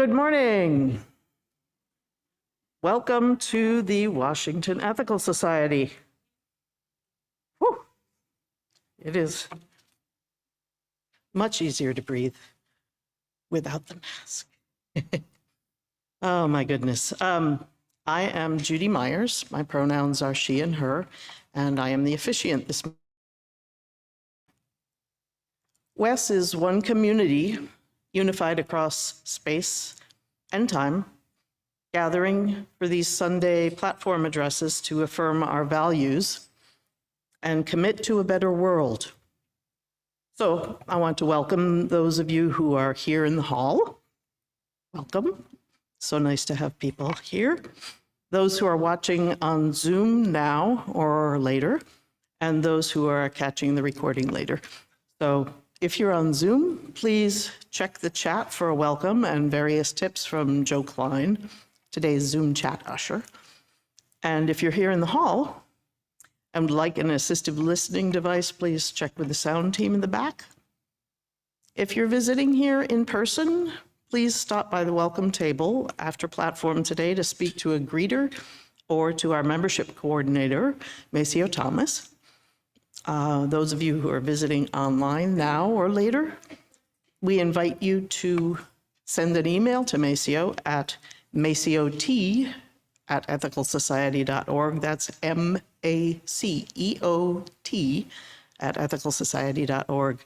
Good morning. Welcome to the Washington Ethical Society. Whew. It is much easier to breathe without the mask. Oh my goodness. I am Judy Myers. My pronouns are she and her, and I am the officiant this morning. WES is one community unified across space and time, gathering for these Sunday platform addresses to affirm our values and commit to a better world. So I want to welcome those of you who are here in the hall. Welcome. So nice to have people here. Those who are watching on Zoom now or later, and those who are catching the recording later. So if you're on Zoom, please check the chat for a welcome and various tips from Joe Klein, today's Zoom chat usher. And if you're here in the hall and would like an assistive listening device, please check with the sound team in the back. If you're visiting here in person, please stop by the welcome table after platform today to speak to a greeter or to our membership coordinator, Maceo Thomas. Those of you who are visiting online now or later, we invite you to send an email to Maceo at maceot@ethicalsociety.org. That's MACEOT@ethicalsociety.org.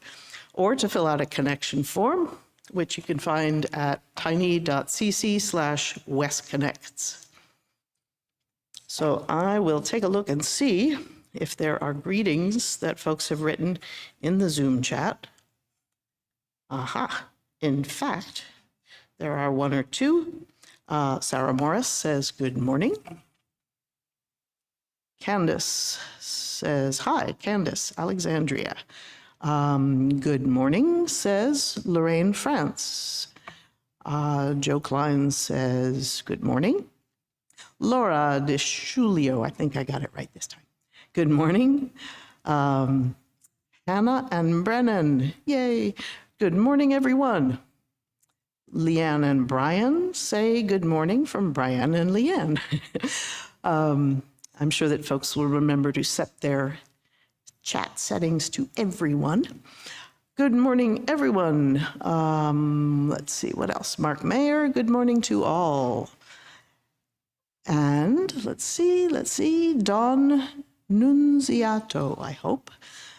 Or to fill out a connection form, which you can find at tiny.cc/wesconnects. So I will take a look and see if there are greetings that folks have written in the Zoom chat. Aha, in fact, there are one or two. Sarah Morris says, good morning. Candace says, hi, Candace, Alexandria. Good morning, says Lorraine France. Joe Klein says, good morning. Laura DeShulio, I think I got it right this time. Good morning. Hannah and Brennan, yay. Good morning, everyone. Leanne and Brian say good morning from Brian and Leanne. I'm sure that folks will remember to set their chat settings to everyone. Good morning, everyone. Let's see, what else? Mark Mayer, good morning to all. And let's see, Dawn Nunziato, I hope,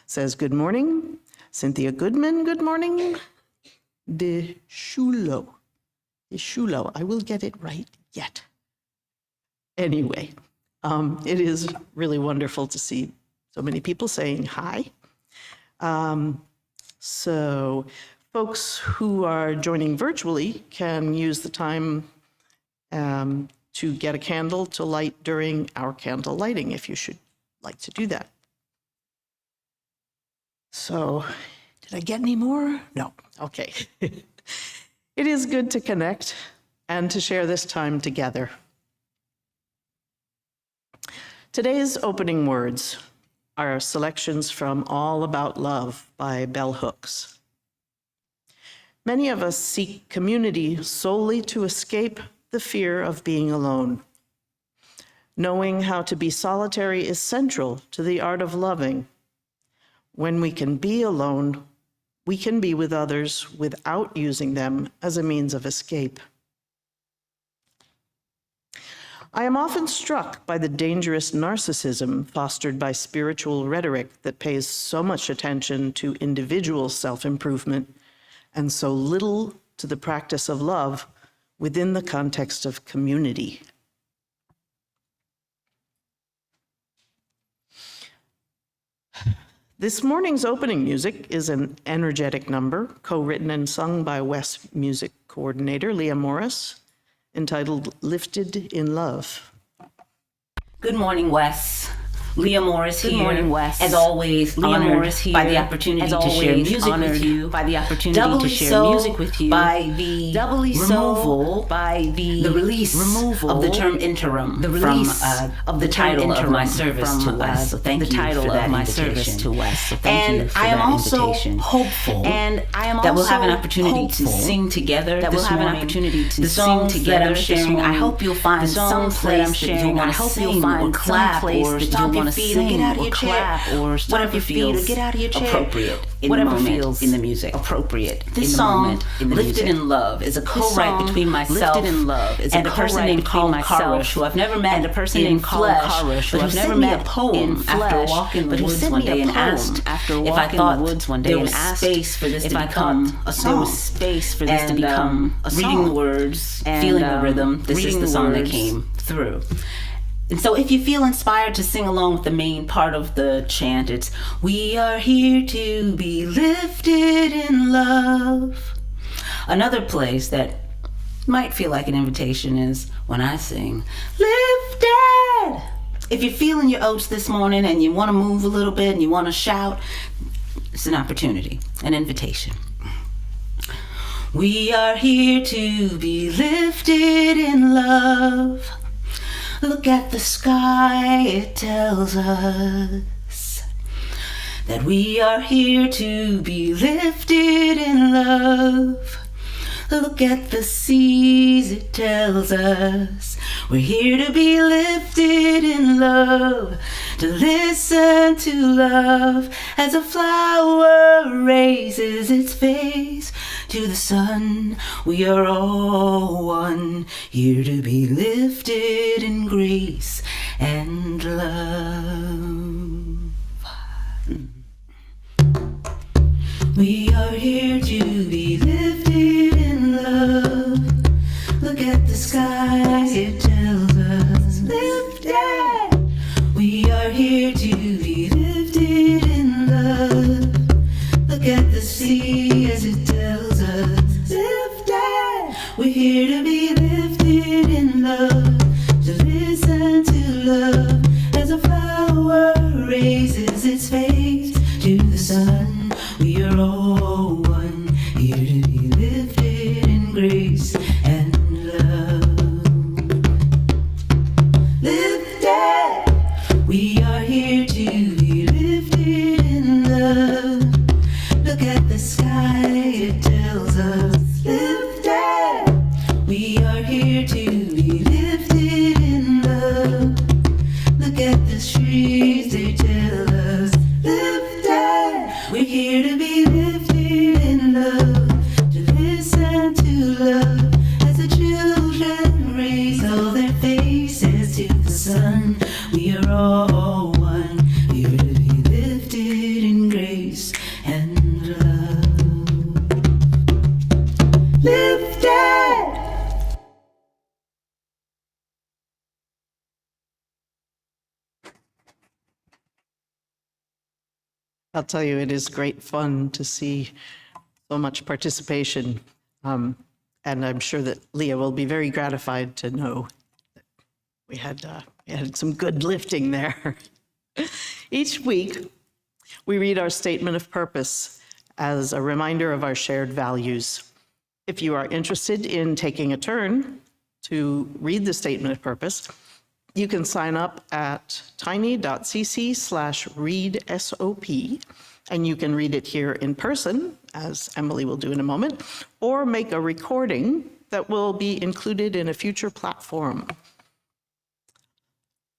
says good morning. Cynthia Goodman, good morning. DeShulo, I will get it right yet. Anyway, it is really wonderful to see so many people saying hi. So folks who are joining virtually can use the time to get a candle to light during our candle lighting, if you should like to do that. So, did I get any more? No, okay. It is good to connect and to share this time together. Today's opening words are selections from All About Love by Bell Hooks. Many of us seek community solely to escape the fear of being alone. Knowing how to be solitary is central to the art of loving. When we can be alone, we can be with others without using them as a means of escape. I am often struck by the dangerous narcissism fostered by spiritual rhetoric that pays so much attention to individual self-improvement and so little to the practice of love within the context of community. This morning's opening music is an energetic number, co-written and sung by WES music coordinator Leah Morris, entitled Lifted in Love. Good morning, WES. Leah Morris here. Good morning, Wes. As always, Leah honored Morris here. by the opportunity As to always, share music honored with you. by the opportunity Doubly to share so music with you. by the removal, by the release removal of the term interim the release from of the title of interim my service from, to Wes. So thank the you title for that of my invitation. service to Wes. So thank you And for I am that also invitation. hopeful And I am that we'll have an also opportunity to hopeful sing together that this we'll have an morning. opportunity to the sing songs together that I'm this sharing. I morning. hope you'll find The some songs that place I'm that sharing, you'll I want to hope you'll sing find or some clap place or that stomp you'll your wanna feet or get sing out of or your clap chair. or stomp Whatever your feet or feels get out of your chair. appropriate in Whatever the moment feels in the music. appropriate in This the song, moment in the Lifted music. in Love, is a This co-write song, between myself Lifted in Love, is and a a person co-write named between Colin myself Karish, who I've never met and a person in named Colin flesh, Karish, who but who I've never sent me a met poem in after flesh, walking but the who woods sent one me a day and poem asked after if I walking thought the woods one day there and was asked space for this if to I become thought a song. there was space for this to And, become a reading song. the words, And, feeling the rhythm, this is reading the the song that words. came through. And so if you feel inspired to sing along with the main part of the chant, it's "We are here to be lifted in love." Another place that might feel like an invitation is when I sing "Lifted." If you're feeling your oats this morning and you want to move a little bit and you want to shout, it's an opportunity, an invitation. We are here to be lifted in love. Look at the sky, it tells us that we are here to be lifted in love. Look at the seas, it tells us we're here to be lifted in love, to listen to love as a flower raises its face to the sun. We are all one, here to be lifted in grace and love. We are here to be lifted in love. Look at the sky, it tells us lifted. We are here to be lifted in love. Look at the sea as it tells us lifted. We're here to be lifted in love, to listen to love as a flower raises its face to the sun. We are all one, here to be lifted in grace and love. Lifted, we are here to be lifted in love. Look at the sky, it tells us lifted. We are here to be lifted in love. Look at the trees, they tell us lifted. We're here to be lifted in love, to listen to love as the children raise all their faces to the sun. We are all one, here to be lifted in grace and love. Lifted. I'll tell you, it is great fun to see so much participation. And I'm sure that Leah will be very gratified to know that we had some good lifting there. Each week, we read our statement of purpose as a reminder of our shared values. If you are interested in taking a turn to read the statement of purpose, you can sign up at tiny.cc/readsop, and you can read it here in person, as Emily will do in a moment, or make a recording that will be included in a future platform.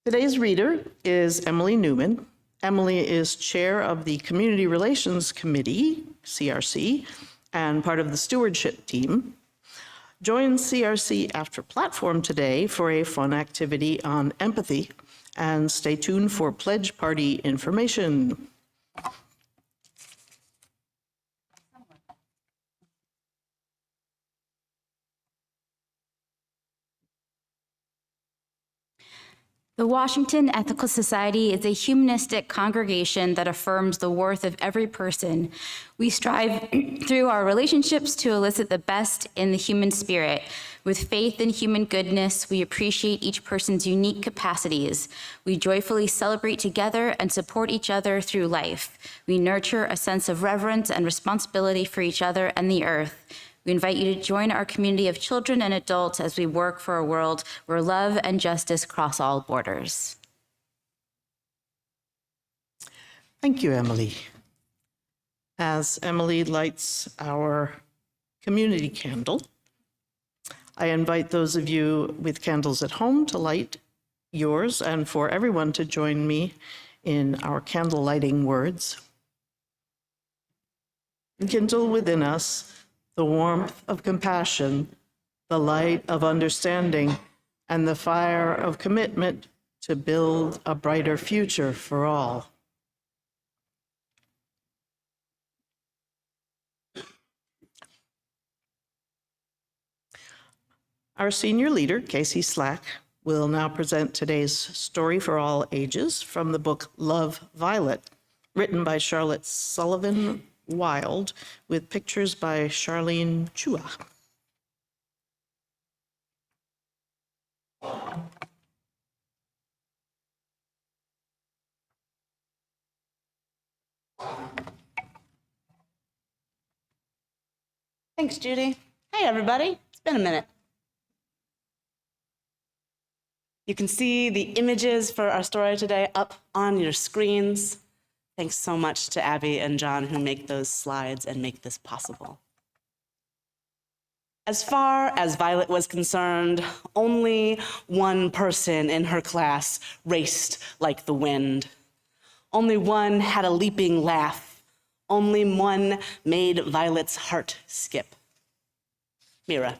Today's reader is Emily Newman. Emily is chair of the Community Relations Committee, CRC, and part of the stewardship team. Join CRC after platform today for a fun activity on empathy, and stay tuned for pledge party information. The Washington Ethical Society is a humanistic congregation that affirms the worth of every person. We strive through our relationships to elicit the best in the human spirit. With faith in human goodness, we appreciate each person's unique capacities. We joyfully celebrate together and support each other through life. We nurture a sense of reverence and responsibility for each other and the earth. We invite you to join our community of children and adults as we work for a world where love and justice cross all borders. Thank you, Emily. As Emily lights our community candle, I invite those of you with candles at home to light yours, and for everyone to join me in our candle lighting words. Kindle within us the warmth of compassion, the light of understanding, and the fire of commitment to build a brighter future for all. Our senior leader, Casey Slack, will now present today's story for all ages from the book Love, Violet, written by Charlotte Sullivan Wild, with pictures by Charlene Chua. Thanks, Judy. Hey, everybody. It's been a minute. You can see the images for our story today up on your screens. Thanks so much to Abby and John who make those slides and make this possible. As far as Violet was concerned, only one person in her class raced like the wind. Only one had a leaping laugh. Only one made Violet's heart skip. Mira.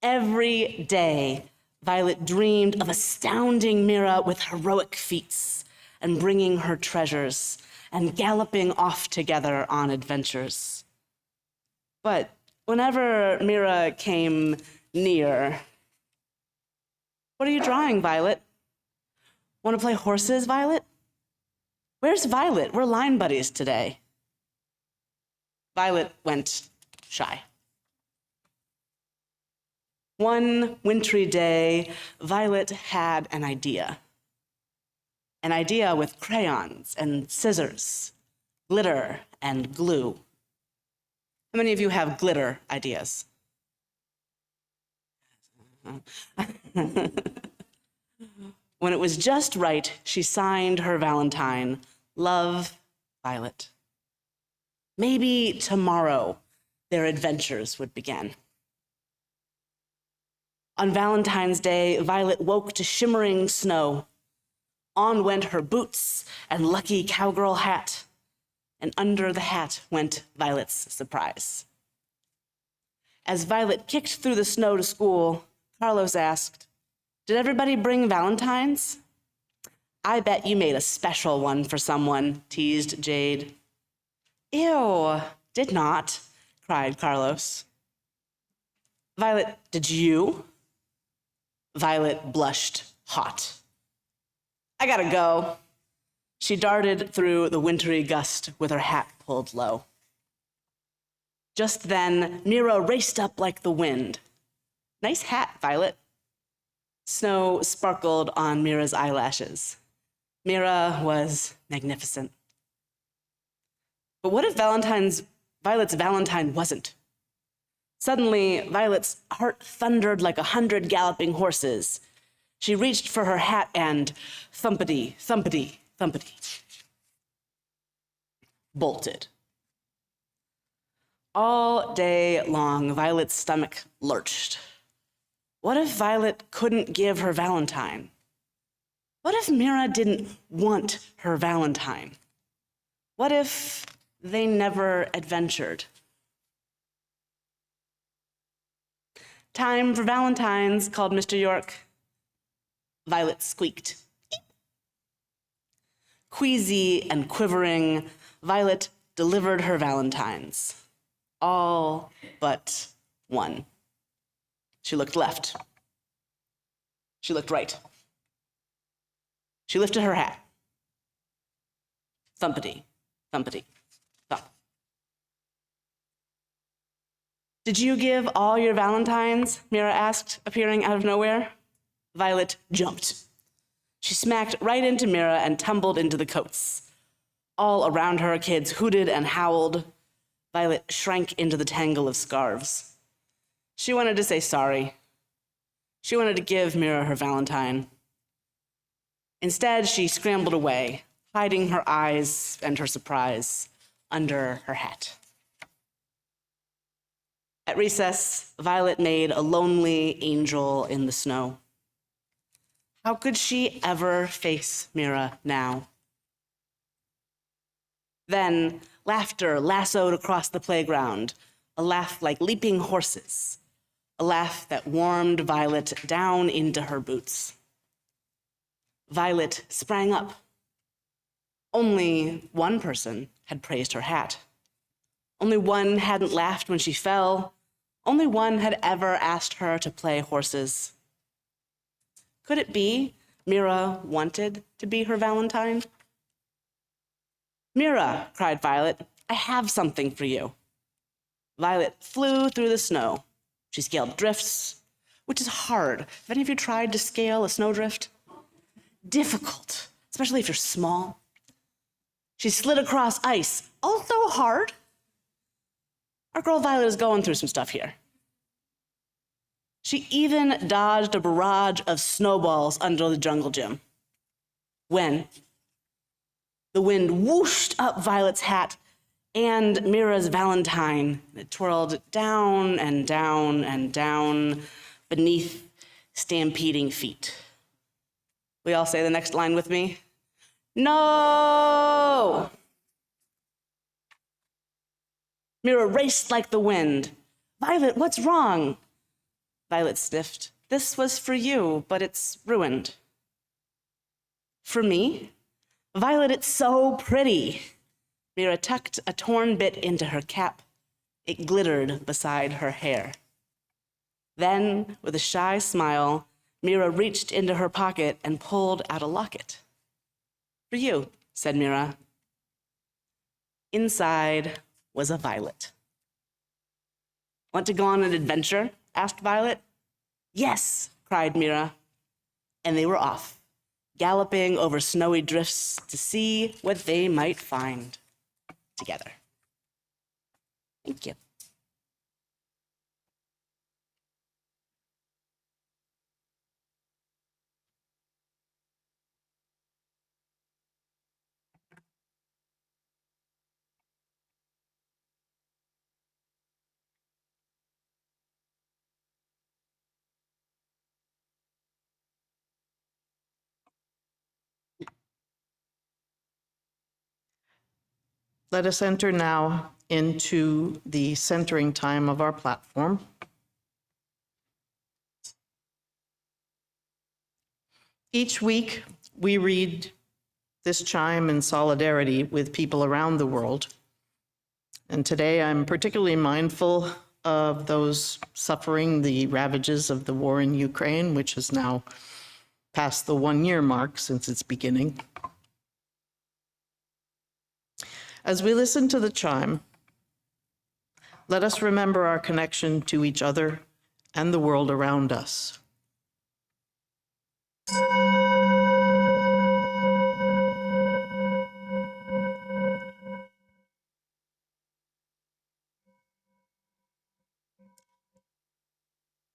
Every day, Violet dreamed of astounding Mira with heroic feats and bringing her treasures and galloping off together on adventures. But whenever Mira came near, "What are you drawing, Violet? Want to play horses, Violet? Where's Violet? We're line buddies today." Violet went shy. One wintry day, Violet had an idea. An idea with crayons and scissors, glitter and glue. How many of you have glitter ideas? When it was just right, she signed her Valentine, Love, Violet. Maybe tomorrow their adventures would begin. On Valentine's Day, Violet woke to shimmering snow. On went her boots and lucky cowgirl hat, and under the hat went Violet's surprise. As Violet kicked through the snow to school, Carlos asked, "Did everybody bring Valentines?" "I bet you made a special one for someone," teased Jade. "Ew, did not," cried Carlos. "Violet, did you?" Violet blushed hot. "I gotta go." She darted through the wintry gust with her hat pulled low. Just then, Mira raced up like the wind. "Nice hat, Violet." Snow sparkled on Mira's eyelashes. Mira was magnificent. But what if Violet's Valentine wasn't? Suddenly, Violet's heart thundered like 100 galloping horses. She reached for her hat and thumpity, thumpity, thumpity, bolted. All day long, Violet's stomach lurched. What if Violet couldn't give her Valentine? What if Mira didn't want her Valentine? What if they never adventured? "Time for Valentines," called Mr. York. Violet squeaked. Eep. Queasy and quivering, Violet delivered her Valentines. All but one. She looked left. She looked right. She lifted her hat. Thumpity, thumpity, thump. Did you give all your Valentines? Mira asked, appearing out of nowhere. Violet jumped. She smacked right into Mira and tumbled into the coats. All around her, kids hooted and howled. Violet shrank into the tangle of scarves. She wanted to say sorry. She wanted to give Mira her Valentine. Instead, she scrambled away, hiding her eyes and her surprise under her hat. At recess, Violet made a lonely angel in the snow. How could she ever face Mira now? Then laughter lassoed across the playground, a laugh like leaping horses, a laugh that warmed Violet down into her boots. Violet sprang up. Only one person had praised her hat. Only one hadn't laughed when she fell. Only one had ever asked her to play horses. Could it be Mira wanted to be her Valentine? Mira, cried Violet, I have something for you. Violet flew through the snow. She scaled drifts, which is hard. Have any of you tried to scale a snowdrift? Difficult, especially if you're small. She slid across ice, also hard. Our girl Violet is going through some stuff here. She even dodged a barrage of snowballs under the jungle gym. When the wind whooshed up Violet's hat and Mira's Valentine. It twirled down and down and down beneath stampeding feet. We all say the next line with me. No! Mira raced like the wind. Violet, what's wrong? Violet sniffed. This was for you, but it's ruined. For me? Violet, it's so pretty. Mira tucked a torn bit into her cap. It glittered beside her hair. Then, with a shy smile, Mira reached into her pocket and pulled out a locket. For you, said Mira. Inside was a violet. Want to go on an adventure? Asked Violet. Yes, cried Mira. And they were off, galloping over snowy drifts to see what they might find together. Thank you. Let us enter now into the centering time of our platform. Each week, we read this chime in solidarity with people around the world. And today, I'm particularly mindful of those suffering the ravages of the war in Ukraine, which has now passed the one-year mark since its beginning. As we listen to the chime, let us remember our connection to each other and the world around us.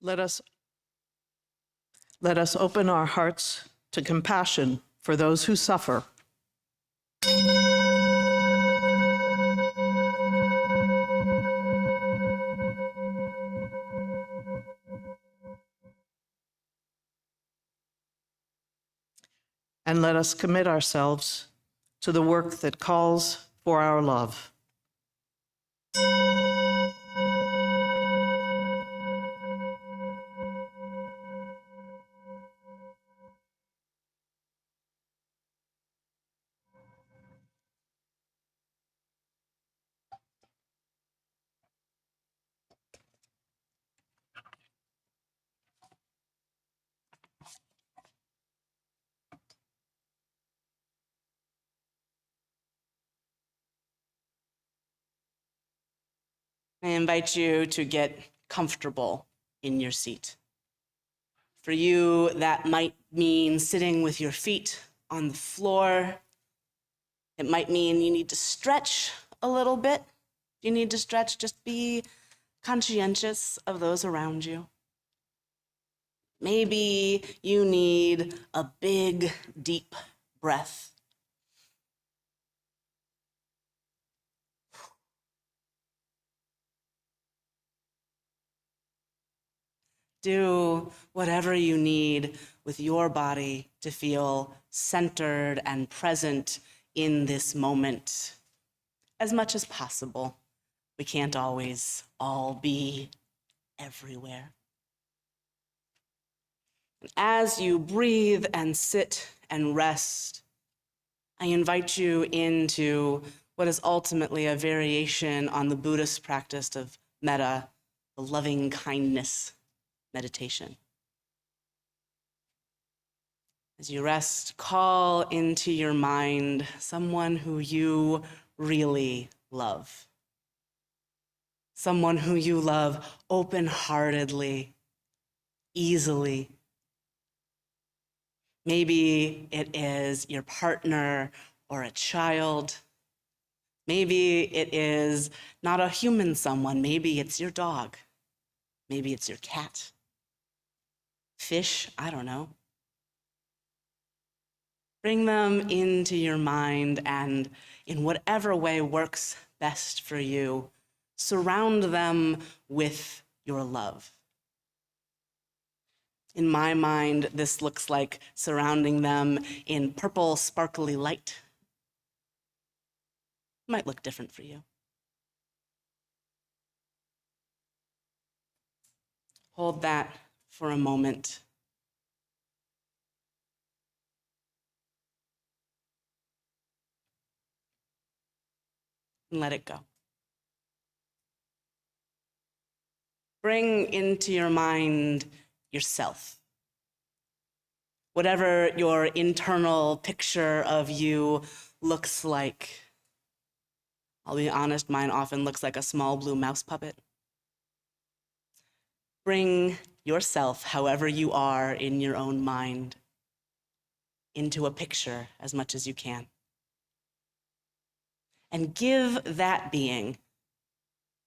Let us open our hearts to compassion for those who suffer. And let us commit ourselves to the work that calls for our love. I invite you to get comfortable in your seat. For you, that might mean sitting with your feet on the floor. It might mean you need to stretch a little bit. If you need to stretch, just be conscientious of those around you. Maybe you need a big, deep breath. Do whatever you need with your body to feel centered and present in this moment as much as possible. We can't always all be everywhere. And as you breathe and sit and rest, I invite you into what is ultimately a variation on the Buddhist practice of metta, the loving kindness meditation. As you rest, call into your mind someone who you really love. Someone who you love open-heartedly, easily. Maybe it is your partner or a child. Maybe it is not a human someone. Maybe it's your dog. Maybe it's your cat. Fish, I don't know. Bring them into your mind, and in whatever way works best for you, surround them with your love. In my mind, this looks like surrounding them in purple, sparkly light. It might look different for you. Hold that for a moment. And let it go. Bring into your mind yourself. Whatever your internal picture of you looks like. I'll be honest, mine often looks like a small blue mouse puppet. Bring yourself, however you are in your own mind, into a picture as much as you can. And give that being,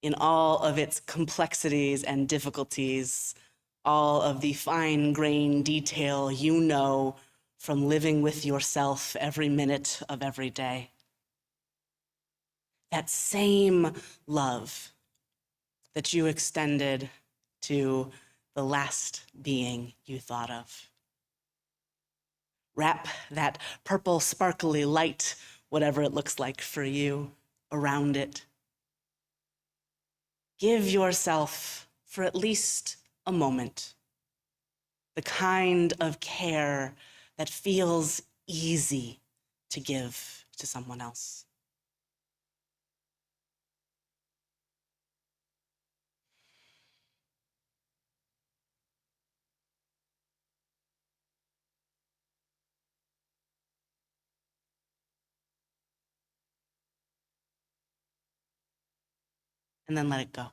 in all of its complexities and difficulties, all of the fine-grained detail you know from living with yourself every minute of every day. That same love that you extended to the last being you thought of. Wrap that purple sparkly light, whatever it looks like for you, around it. Give yourself, for at least a moment, the kind of care that feels easy to give to someone else. And then let it go.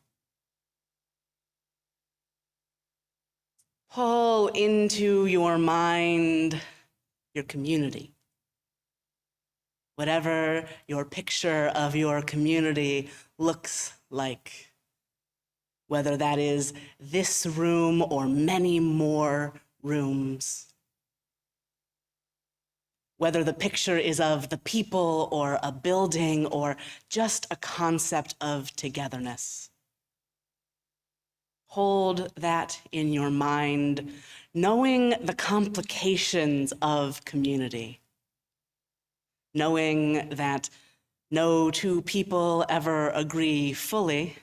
Pull into your mind your community. Whatever your picture of your community looks like, whether that is this room or many more rooms. Whether the picture is of the people or a building or just a concept of togetherness. Hold that in your mind, knowing the complications of community. Knowing that no two people ever agree fully,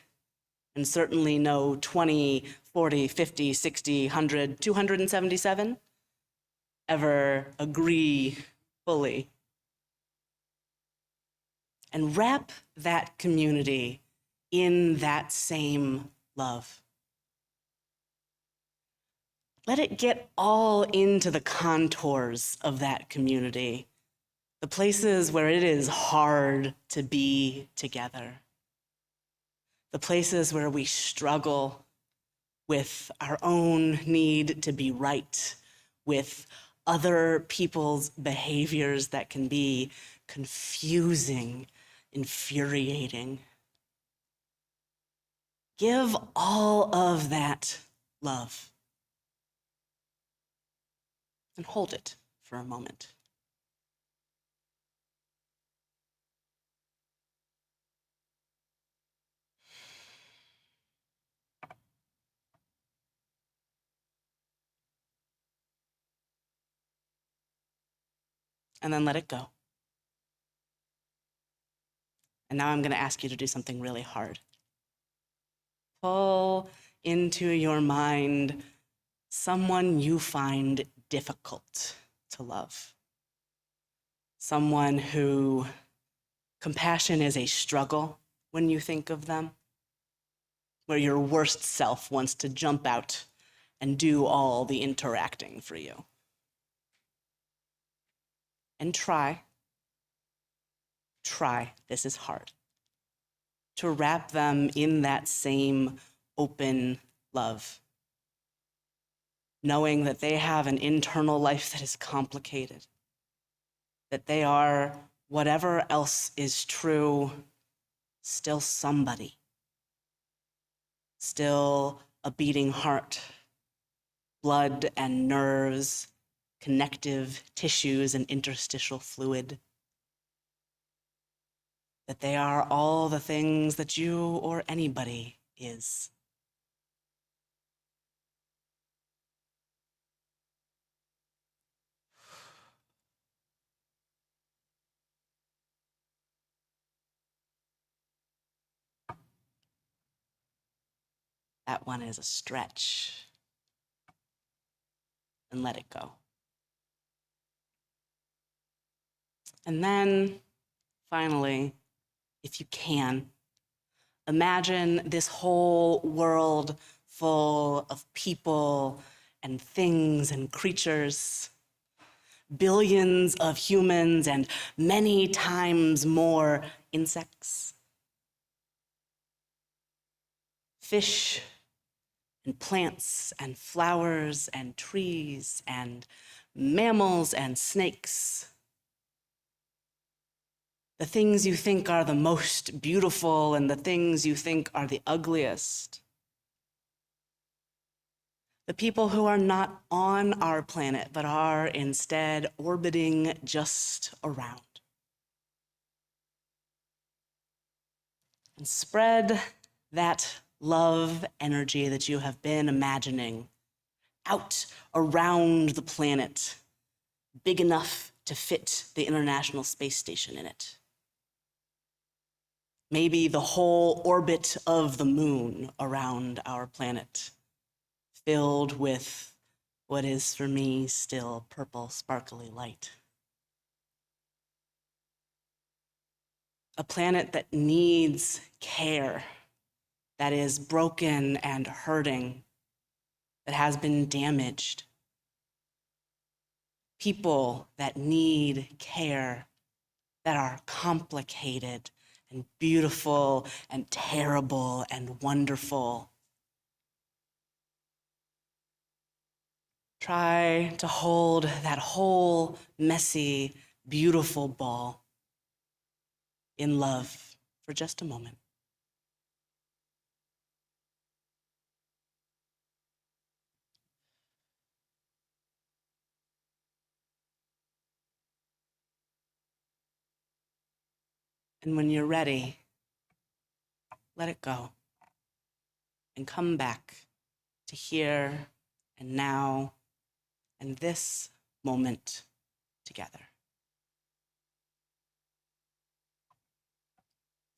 and certainly no 20, 40, 50, 60, 100, 277 ever agree fully. And wrap that community in that same love. Let it get all into the contours of that community, the places where it is hard to be together. the places where we struggle with our own need to be right, with other people's behaviors that can be confusing, infuriating. Give all of that love and hold it for a moment. And then let it go. And now I'm going to ask you to do something really hard. Pull into your mind someone you find difficult to love. Someone who compassion is a struggle when you think of them, where your worst self wants to jump out and do all the interacting for you. And try, this is hard, to wrap them in that same open love, knowing that they have an internal life that is complicated, that they are, whatever else is true, still somebody, still a beating heart, blood and nerves, connective tissues and interstitial fluid, that they are all the things that you or anybody is. That one is a stretch. And let it go. And then, finally, if you can, imagine this whole world full of people and things and creatures, billions of humans and many times more insects, fish and plants and flowers and trees and mammals and snakes. The things you think are the most beautiful and the things you think are the ugliest. The people who are not on our planet, but are instead orbiting just around. And spread that love energy that you have been imagining out around the planet, big enough to fit the International Space Station in it. Maybe the whole orbit of the moon around our planet, filled with what is for me still purple, sparkly light. A planet that needs care, that is broken and hurting, that has been damaged. People that need care, that are complicated and beautiful and terrible and wonderful. Try to hold that whole messy, beautiful ball in love for just a moment. And when you're ready, let it go and come back to here and now and this moment together.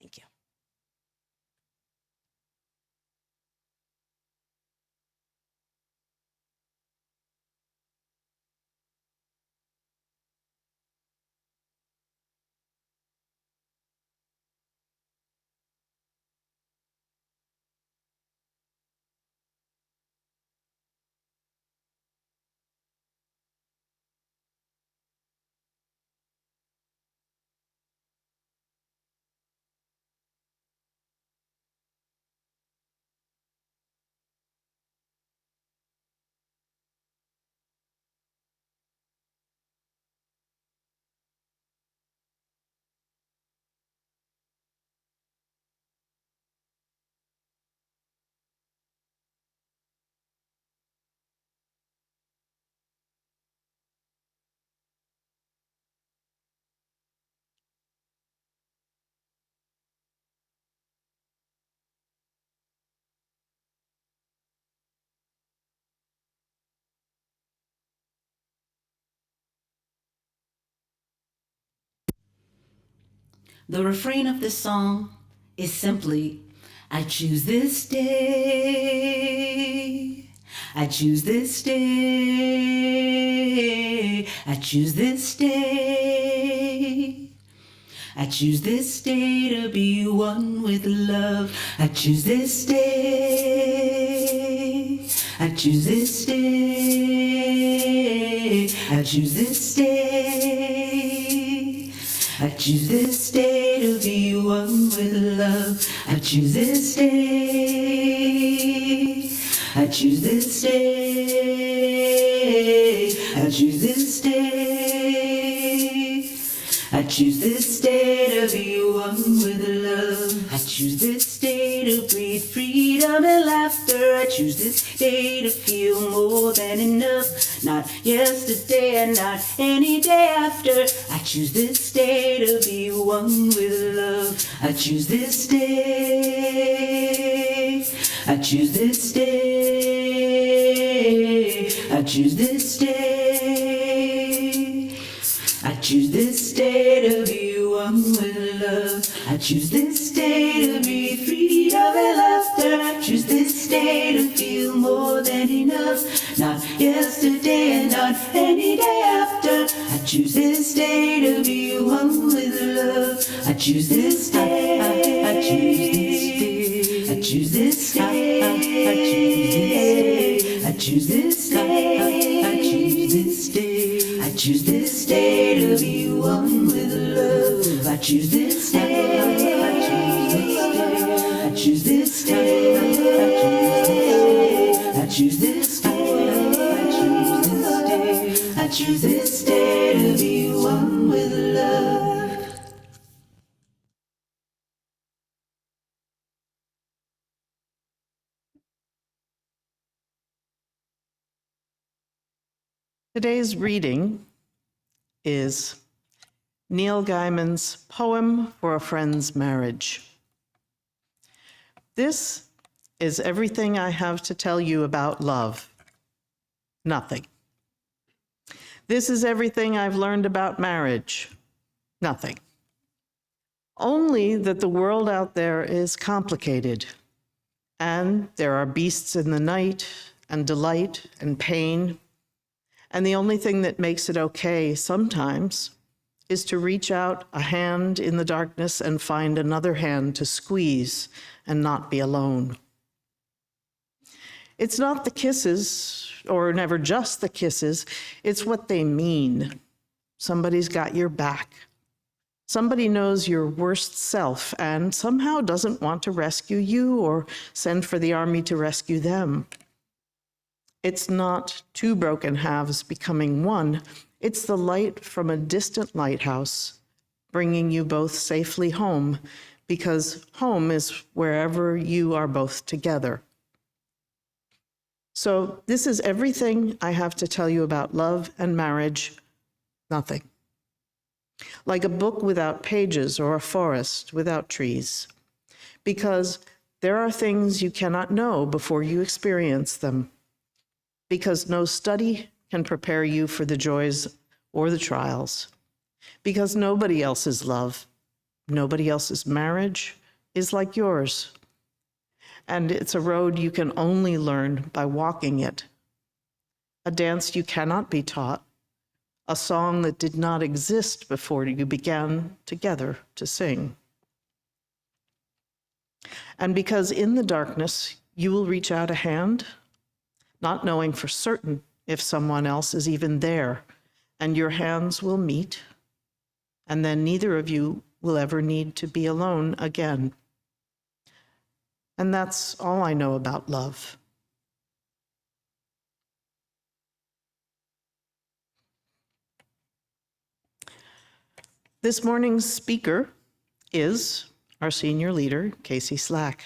Thank you. The refrain of this song is simply, I choose this day. I choose this day. I choose this day. I choose this day to be one with love. I choose this day. I choose this day. I choose this day. I choose this day to be one with love. I choose this day. I choose this day. I choose this day. I choose this day to be one with love. I choose this day to breathe freedom and laughter. I choose this day to feel more than enough. Not yesterday and not any day after. I choose this day to be one with love. I choose this day. I choose this day. I choose this day. I choose this day to be one with love. I choose this day to be freedom and laughter. I choose this day to feel more than enough. Not yesterday and not any day after. I choose this day to be one with love. I choose this day. I choose this day. I choose this day. I choose this day. I choose this day. I choose this day to be one with love. I choose this day. I choose this day. I choose this day. I choose this day to be one with love. Today's reading is Neil Gaiman's Poem for a Friend's Marriage. This is everything I have to tell you about love. Nothing. This is everything I've learned about marriage. Nothing. Only that the world out there is complicated, and there are beasts in the night, and delight, and pain, and the only thing that makes it okay sometimes is to reach out a hand in the darkness and find another hand to squeeze and not be alone. It's not the kisses, or never just the kisses, it's what they mean. Somebody's got your back. Somebody knows your worst self and somehow doesn't want to rescue you or send for the army to rescue them. It's not two broken halves becoming one. It's the light from a distant lighthouse bringing you both safely home, because home is wherever you are both together. So this is everything I have to tell you about love and marriage. Nothing. Like a book without pages or a forest without trees, because there are things you cannot know before you experience them, because no study can prepare you for the joys or the trials, because nobody else's love, nobody else's marriage is like yours, and it's a road you can only learn by walking it, a dance you cannot be taught, a song that did not exist before you began together to sing. And because in the darkness, you will reach out a hand, not knowing for certain if someone else is even there, and your hands will meet, and then neither of you will ever need to be alone again. And that's all I know about love. This morning's speaker is our senior leader, Casey Slack.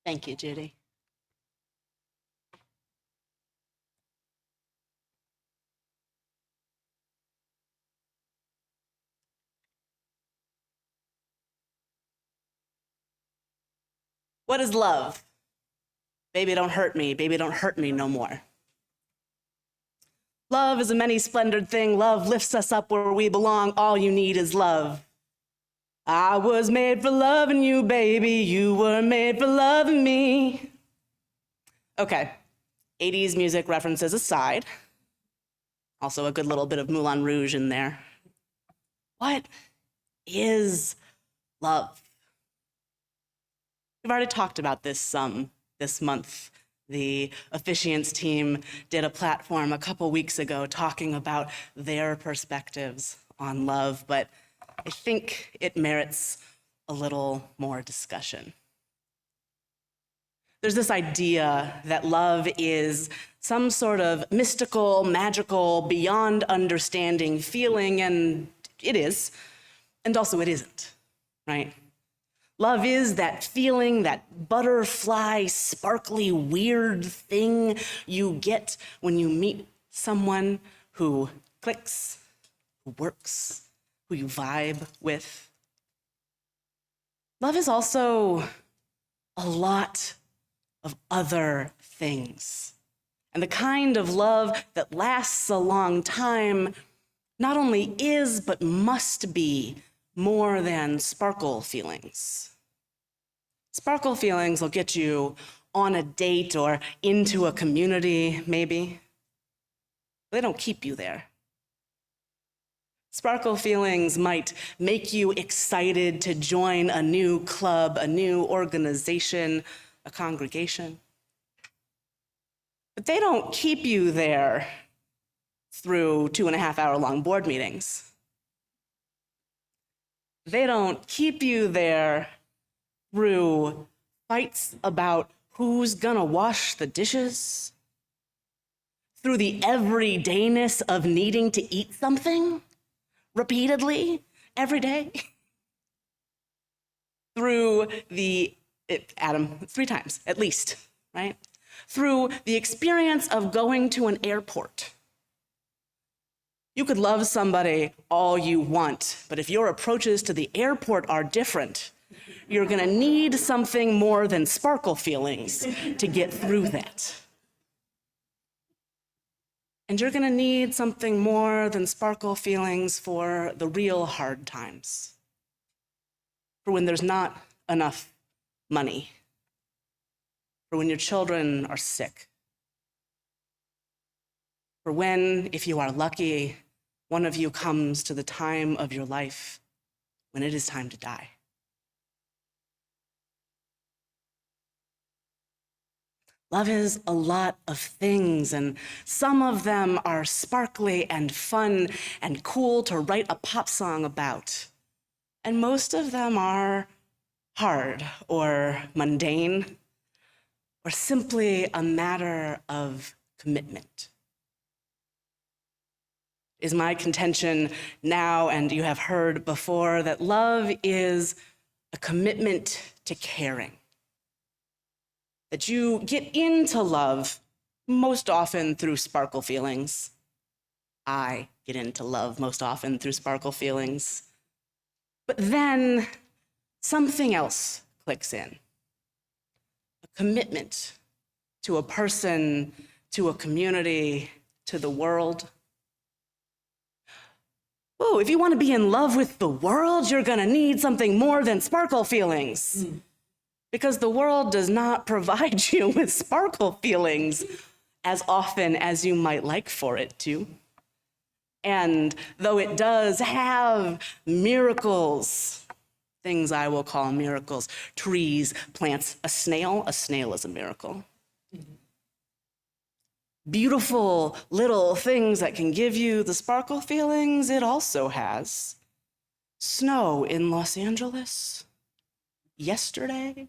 Thank you, Judy. What is love? Baby, don't hurt me. Baby, don't hurt me no more. Love is a many-splendored thing. Love lifts us up where we belong. All you need is love. I was made for loving you, baby. You were made for loving me. Okay, 80s music references aside, also a good little bit of Moulin Rouge in there. What is love? We've already talked about this some this month. The officiants team did a platform a couple weeks ago talking about their perspectives on love, but I think it merits a little more discussion. There's this idea that love is some sort of mystical, magical, beyond understanding feeling, and it is, and also it isn't, right? Love is that feeling, that butterfly, sparkly, weird thing you get when you meet someone who clicks, who works, who you vibe with. Love is also a lot of other things. And the kind of love that lasts a long time not only is, but must be more than sparkle feelings. Sparkle feelings will get you on a date or into a community, maybe. They don't keep you there. Sparkle feelings might make you excited to join a new club, a new organization, a congregation. But they don't keep you there through 2.5-hour-long board meetings. They don't keep you there through fights about who's gonna wash the dishes, through the everydayness of needing to eat something repeatedly every day, through Adam, 3 times at least, right? Through the experience of going to an airport. You could love somebody all you want, but if your approaches to the airport are different, you're gonna need something more than sparkle feelings to get through that. And you're gonna need something more than sparkle feelings for the real hard times, for when there's not enough money, for when your children are sick, for when, if you are lucky, one of you comes to the time of your life when it is time to die. Love is a lot of things, and some of them are sparkly and fun and cool to write a pop song about. And most of them are hard or mundane or simply a matter of commitment. Is my contention now, and you have heard before, that love is a commitment to caring. That you get into love most often through sparkle feelings. I get into love most often through sparkle feelings. But then something else clicks in. A commitment to a person, to a community, to the world. Whoa, if you want to be in love with the world, you're gonna need something more than sparkle feelings. Because the world does not provide you with sparkle feelings as often as you might like for it to. And though it does have miracles, things I will call miracles, trees, plants, a snail is a miracle. Beautiful little things that can give you the sparkle feelings, it also has. Snow in Los Angeles yesterday.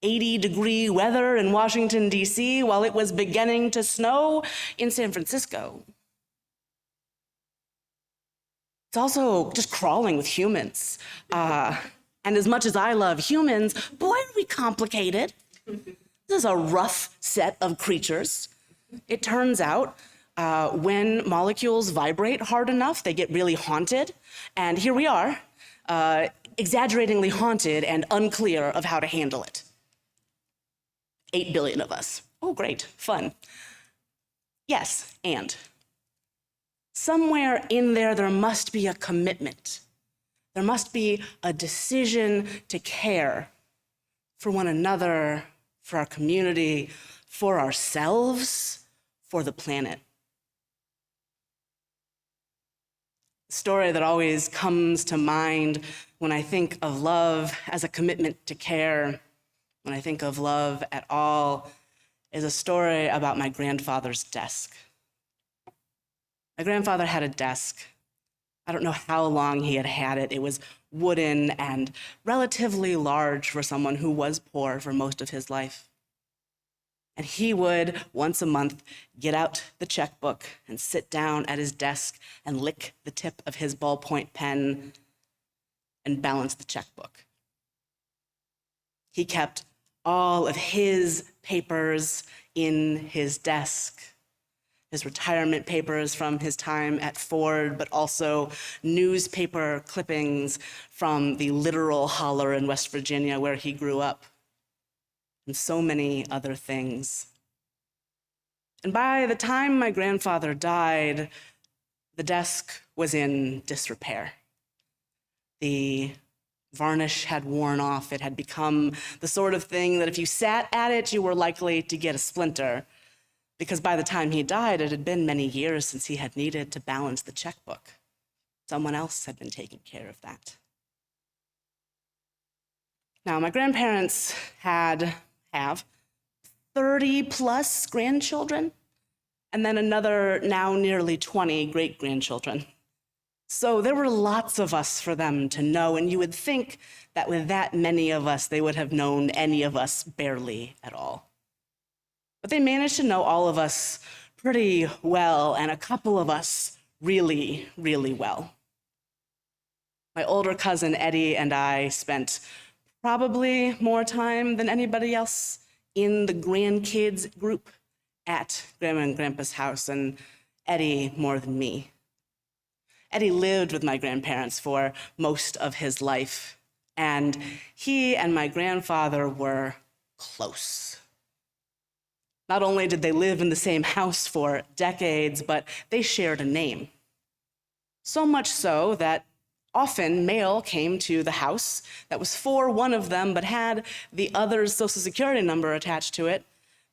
80-degree weather in Washington, D.C., while it was beginning to snow in San Francisco. It's also just crawling with humans. And as much as I love humans, boy, are we complicated. This is a rough set of creatures. It turns out when molecules vibrate hard enough, they get really haunted. And here we are, exaggeratingly haunted and unclear of how to handle it. 8 billion of us. Oh, great, fun. Yes, and somewhere in there must be a commitment. There must be a decision to care for one another, for our community, for ourselves, for the planet. The story that always comes to mind when I think of love as a commitment to care, when I think of love at all, is a story about my grandfather's desk. My grandfather had a desk. I don't know how long he had had it. It was wooden and relatively large for someone who was poor for most of his life. And he would, once a month, get out the checkbook and sit down at his desk and lick the tip of his ballpoint pen and balance the checkbook. He kept all of his papers in his desk. His retirement papers from his time at Ford, but also newspaper clippings from the literal holler in West Virginia where he grew up, and so many other things. And by the time my grandfather died, the desk was in disrepair. The varnish had worn off. It had become the sort of thing that if you sat at it, you were likely to get a splinter, because by the time he died, it had been many years since he had needed to balance the checkbook. Someone else had been taking care of that. Now, my grandparents have 30 plus grandchildren, and then another now nearly 20 great-grandchildren. So there were lots of us for them to know, and you would think that with that many of us, they would have known any of us barely at all. But they managed to know all of us pretty well, and a couple of us really, really well. My older cousin Eddie and I spent probably more time than anybody else in the grandkids group at Grandma and Grandpa's house, and Eddie more than me. Eddie lived with my grandparents for most of his life, and he and my grandfather were close. Not only did they live in the same house for decades, but they shared a name. So much so that often mail came to the house that was for one of them, but had the other's Social Security number attached to it,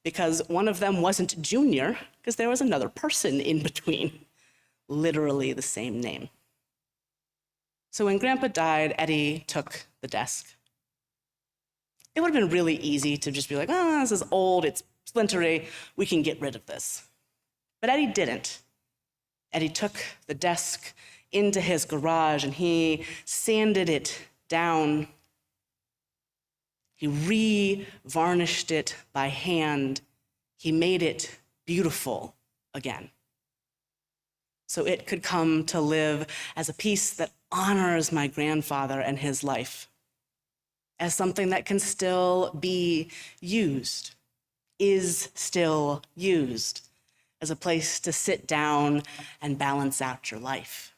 because one of them wasn't Junior, because there was another person in between, literally the same name. So when Grandpa died, Eddie took the desk. It would have been really easy to just be like, oh, this is old, it's splintery, we can get rid of this. But Eddie didn't. Eddie took the desk into his garage and he sanded it down. He re-varnished it by hand. He made it beautiful again, so it could come to live as a piece that honors my grandfather and his life, as something that can still be used, is still used, as a place to sit down and balance out your life.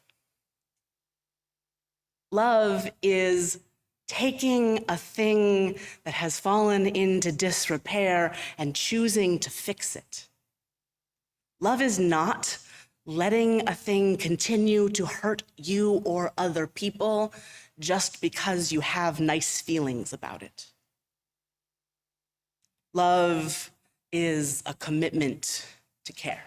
Love is taking a thing that has fallen into disrepair and choosing to fix it. Love is not letting a thing continue to hurt you or other people just because you have nice feelings about it. Love is a commitment to care.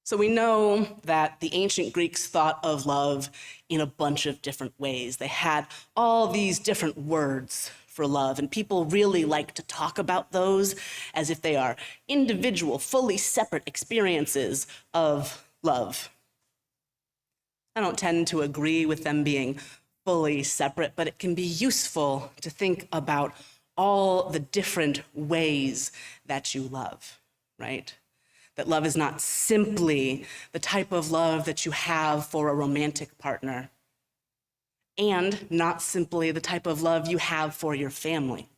So we know that the ancient Greeks thought of love in a bunch of different ways. They had all these different words for love, and people really like to talk about those as if they are individual, fully separate experiences of love. I don't tend to agree with them being fully separate, but it can be useful to think about all the different ways that you love, right? That love is not simply the type of love that you have for a romantic partner, and not simply the type of love you have for your family.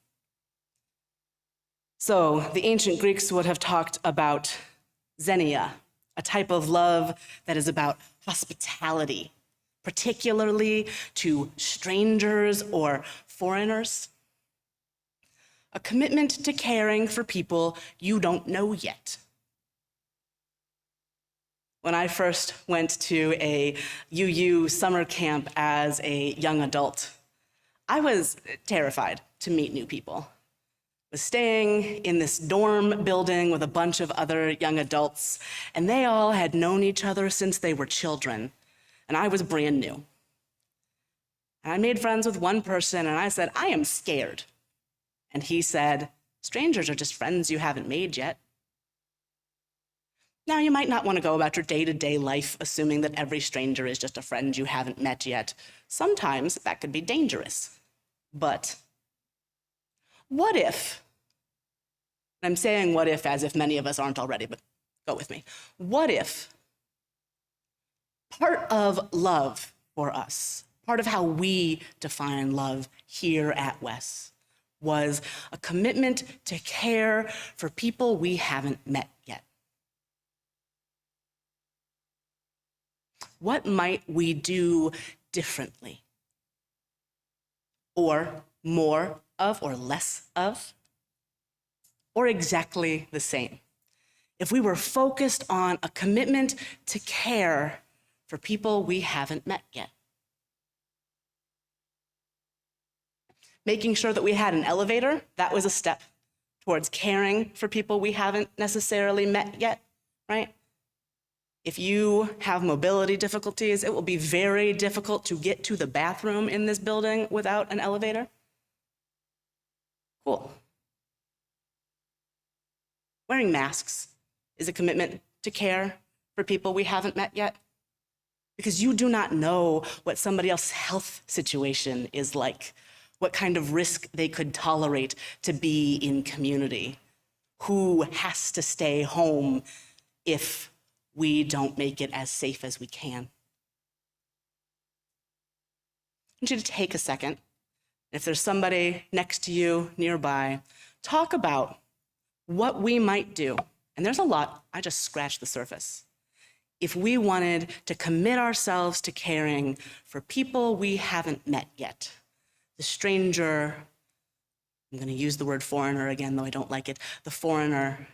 So the ancient Greeks would have talked about xenia, a type of love that is about hospitality, particularly to strangers or foreigners. A commitment to caring for people you don't know yet. When I first went to a UU summer camp as a young adult, I was terrified to meet new people. I was staying in this dorm building with a bunch of other young adults, and they all had known each other since they were children, and I was brand new. And I made friends with one person, and I said, I am scared. And he said, strangers are just friends you haven't made yet. Now, you might not want to go about your day-to-day life assuming that every stranger is just a friend you haven't met yet. Sometimes that could be dangerous. But what if, and I'm saying what if as if many of us aren't already, but go with me. What if part of love for us, part of how we define love here at Wes, was a commitment to care for people we haven't met yet? What might we do differently? Or more of, or less of? Or exactly the same? If we were focused on a commitment to care for people we haven't met yet. Making sure that we had an elevator, that was a step towards caring for people we haven't necessarily met yet, right? If you have mobility difficulties, it will be very difficult to get to the bathroom in this building without an elevator. Cool. Wearing masks is a commitment to care for people we haven't met yet, because you do not know what somebody else's health situation is like, what kind of risk they could tolerate to be in community, who has to stay home if we don't make it as safe as we can. I want you to take a second. If there's somebody next to you, nearby, talk about what we might do. And there's a lot, I just scratched the surface. If we wanted to commit ourselves to caring for people we haven't met yet, the stranger, I'm going to use the word foreigner again, though I don't like it, the foreigner,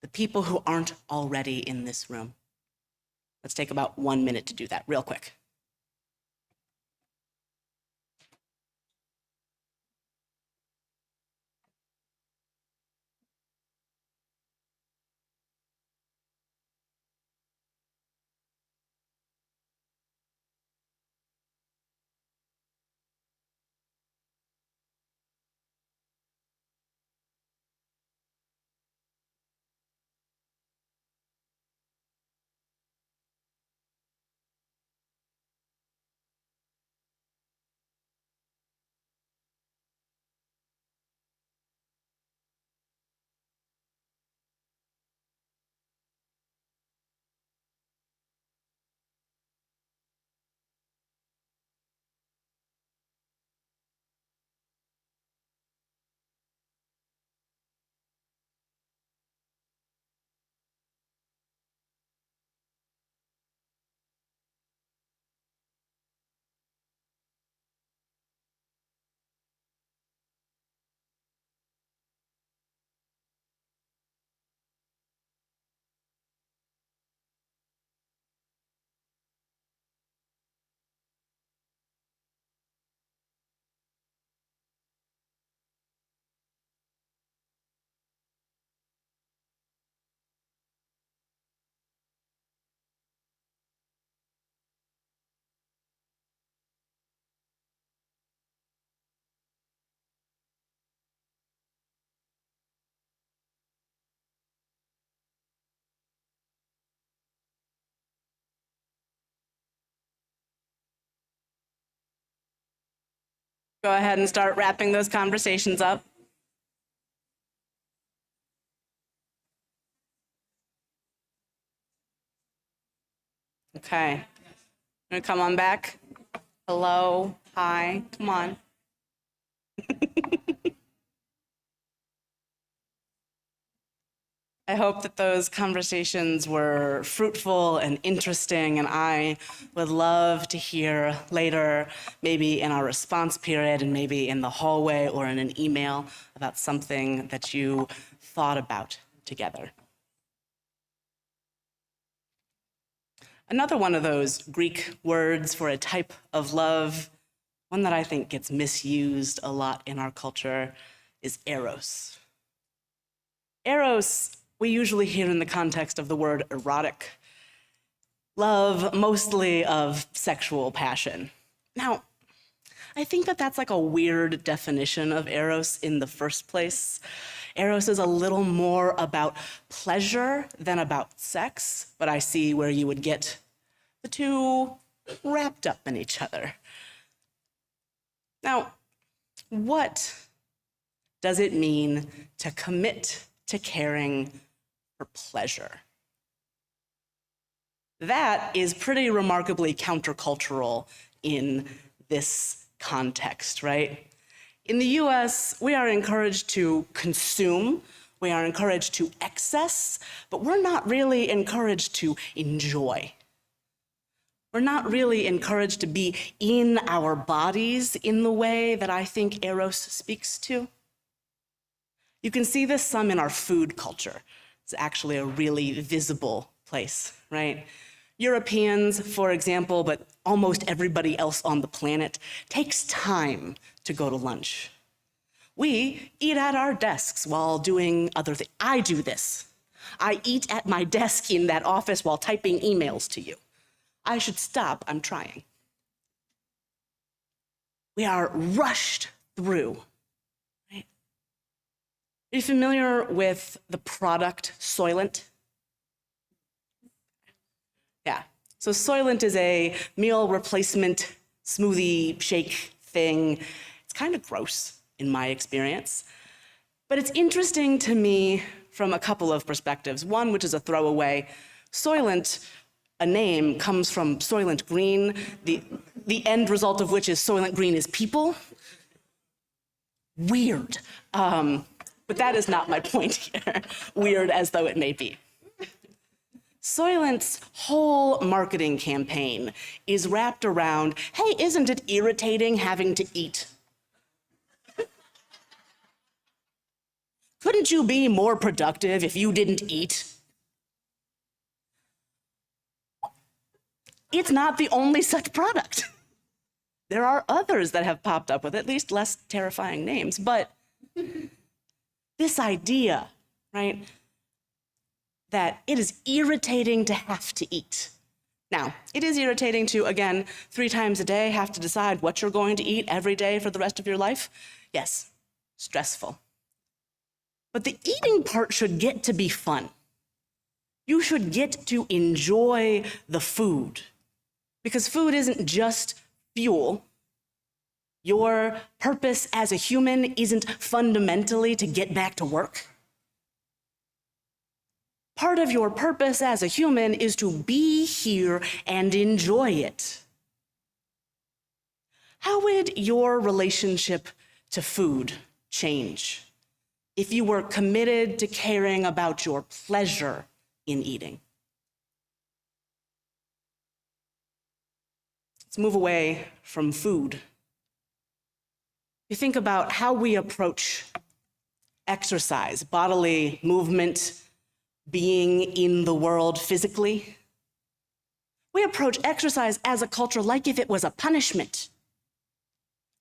the people who aren't already in this room. Let's take about 1 minute to do that real quick. Go ahead and start wrapping those conversations up. Okay. Gonna come on back. Hello, hi, come on. I hope that those conversations were fruitful and interesting, and I would love to hear later, maybe in our response period and maybe in the hallway or in an email, about something that you thought about together. Another one of those Greek words for a type of love, one that I think gets misused a lot in our culture, is eros. Eros, we usually hear in the context of the word erotic, love mostly of sexual passion. Now, I think that that's like a weird definition of eros in the first place. Eros is a little more about pleasure than about sex, but I see where you would get the two wrapped up in each other. Now, what does it mean to commit to caring for pleasure? That is pretty remarkably countercultural in this context, right? In the US, we are encouraged to consume, we are encouraged to excess, but we're not really encouraged to enjoy. We're not really encouraged to be in our bodies in the way that I think Eros speaks to. You can see this some in our food culture. It's actually a really visible place, right? Europeans, for example, but almost everybody else on the planet, takes time to go to lunch. We eat at our desks while doing other things. I do this. I eat at my desk in that office while typing emails to you. I should stop, I'm trying. We are rushed through. Right? Are you familiar with the product Soylent? Yeah, so Soylent is a meal replacement smoothie shake thing. It's kind of gross in my experience, but it's interesting to me from a couple of perspectives. One, which is a throwaway, Soylent, a name, comes from Soylent Green, the end result of which is Soylent Green is people. Weird, but that is not my point here, weird as though it may be. Soylent's whole marketing campaign is wrapped around, hey, isn't it irritating having to eat? Couldn't you be more productive if you didn't eat? It's not the only such product. There are others that have popped up with at least less terrifying names, but this idea, right, that it is irritating to have to eat. Now, it is irritating to, again, 3 times a day have to decide what you're going to eat every day for the rest of your life. Yes, stressful. But the eating part should get to be fun. You should get to enjoy the food, because food isn't just fuel. Your purpose as a human isn't fundamentally to get back to work. Part of your purpose as a human is to be here and enjoy it. How would your relationship to food change if you were committed to caring about your pleasure in eating? Let's move away from food. You think about how we approach exercise, bodily movement, being in the world physically. We approach exercise as a culture like if it was a punishment.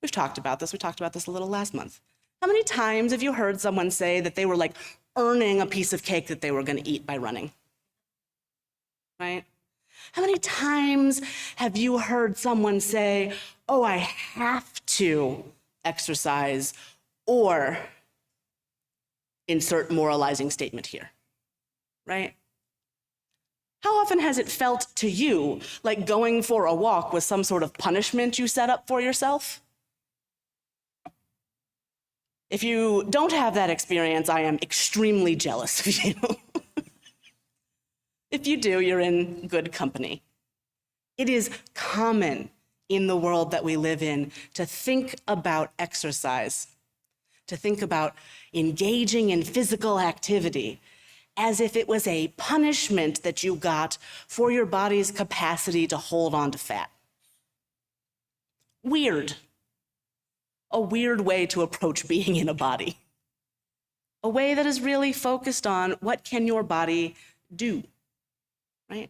We've talked about this. We talked about this a little last month. How many times have you heard someone say that they were like earning a piece of cake that they were going to eat by running? Right? How many times have you heard someone say, oh, I have to exercise, or insert moralizing statement here? Right? How often has it felt to you like going for a walk was some sort of punishment you set up for yourself? If you don't have that experience, I am extremely jealous of you. If you do, you're in good company. It is common in the world that we live in to think about exercise, to think about engaging in physical activity as if it was a punishment that you got for your body's capacity to hold on to fat. Weird. A weird way to approach being in a body. A way that is really focused on what can your body do, right?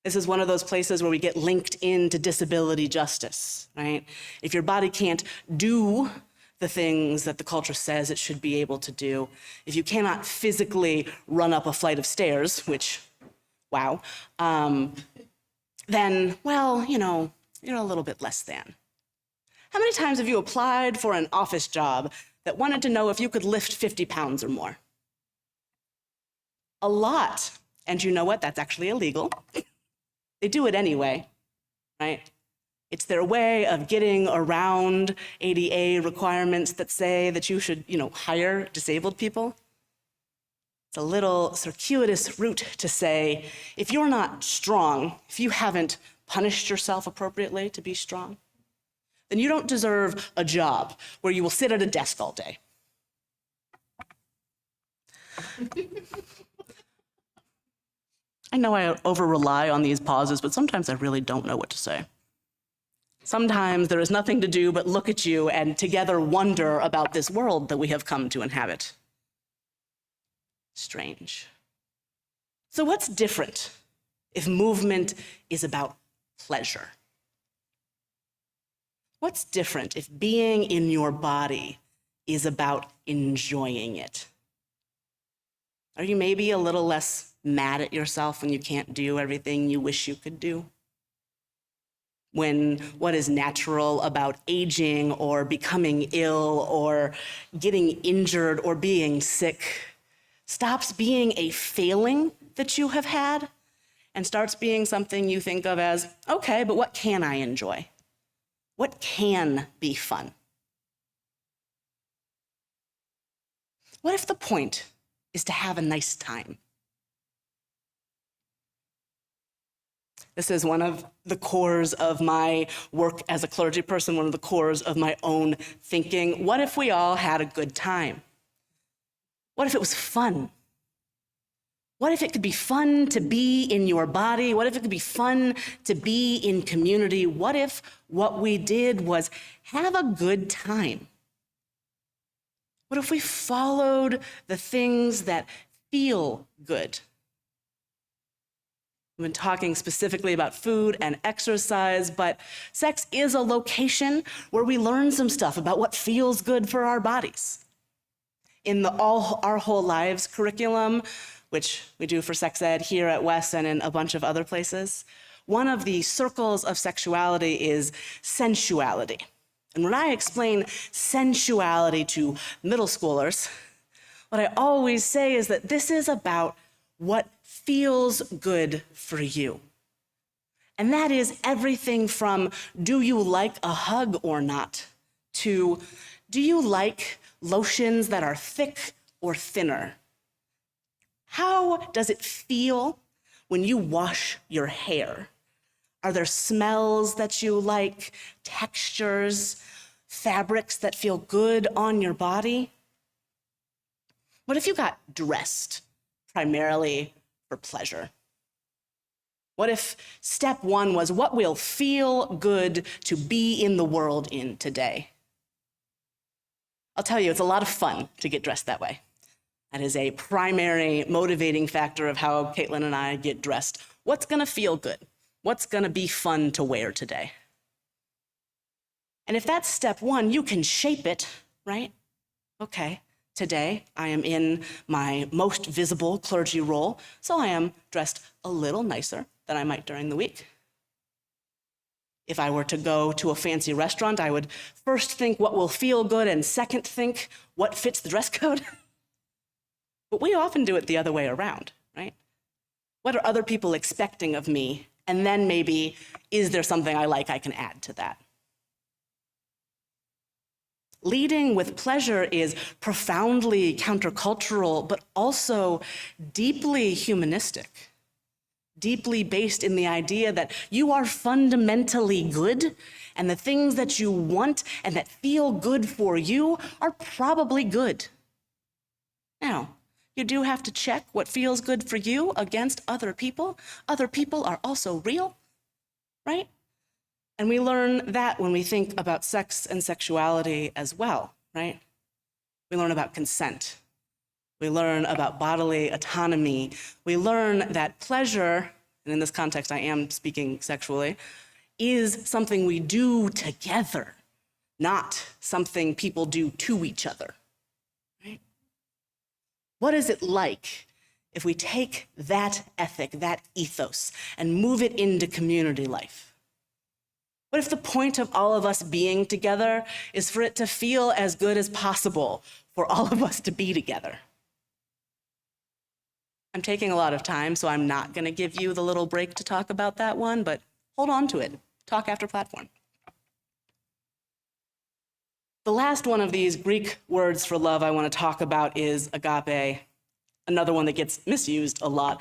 This is one of those places where we get linked into disability justice, right? If your body can't do the things that the culture says it should be able to do, if you cannot physically run up a flight of stairs, which, wow, then, well, you know, you're a little bit less than. How many times have you applied for an office job that wanted to know if you could lift 50 pounds or more? A lot. And you know what? That's actually illegal. They do it anyway, right? It's their way of getting around ADA requirements that say that you should, hire disabled people. It's a little circuitous route to say, if you're not strong, if you haven't punished yourself appropriately to be strong, then you don't deserve a job where you will sit at a desk all day. I know I over-rely on these pauses, but sometimes I really don't know what to say. Sometimes there is nothing to do but look at you and together wonder about this world that we have come to inhabit. Strange. So what's different if movement is about pleasure? What's different if being in your body is about enjoying it? Are you maybe a little less mad at yourself when you can't do everything you wish you could do? When what is natural about aging or becoming ill or getting injured or being sick stops being a failing that you have had and starts being something you think of as, okay, but what can I enjoy? What can be fun? What if the point is to have a nice time? This is one of the cores of my work as a clergy person, one of the cores of my own thinking. What if we all had a good time? What if it was fun? What if it could be fun to be in your body? What if it could be fun to be in community? What if what we did was have a good time? What if we followed the things that feel good? We've been talking specifically about food and exercise, but sex is a location where we learn some stuff about what feels good for our bodies. In the All Our Whole Lives curriculum, which we do for sex ed here at Wes and in a bunch of other places, one of the circles of sexuality is sensuality. And when I explain sensuality to middle schoolers, what I always say is that this is about what feels good for you. And that is everything from, do you like a hug or not, to, do you like lotions that are thick or thinner? How does it feel when you wash your hair? Are there smells that you like, textures, fabrics that feel good on your body? What if you got dressed primarily for pleasure? What if step one was what will feel good to be in the world in today? I'll tell you, it's a lot of fun to get dressed that way. That is a primary motivating factor of how Caitlin and I get dressed. What's gonna feel good? What's gonna be fun to wear today? And if that's step one, you can shape it, right? Okay, today I am in my most visible clergy role, so I am dressed a little nicer than I might during the week. If I were to go to a fancy restaurant, I would first think what will feel good and second think what fits the dress code. But we often do it the other way around, right? What are other people expecting of me? And then maybe, is there something I like I can add to that? Leading with pleasure is profoundly countercultural, but also deeply humanistic, deeply based in the idea that you are fundamentally good, and the things that you want and that feel good for you are probably good. Now, You do have to check what feels good for you against other people. Other people are also real, right? And we learn that when we think about sex and sexuality as well, right? We learn about consent. We learn about bodily autonomy. We learn that pleasure, and in this context I am speaking sexually, is something we do together, not something people do to each other. Right? What is it like if we take that ethic, that ethos, and move it into community life? What if the point of all of us being together is for it to feel as good as possible for all of us to be together? I'm taking a lot of time, so I'm not going to give you the little break to talk about that one, but hold on to it. Talk after platform. The last one of these Greek words for love I want to talk about is agape, another one that gets misused a lot,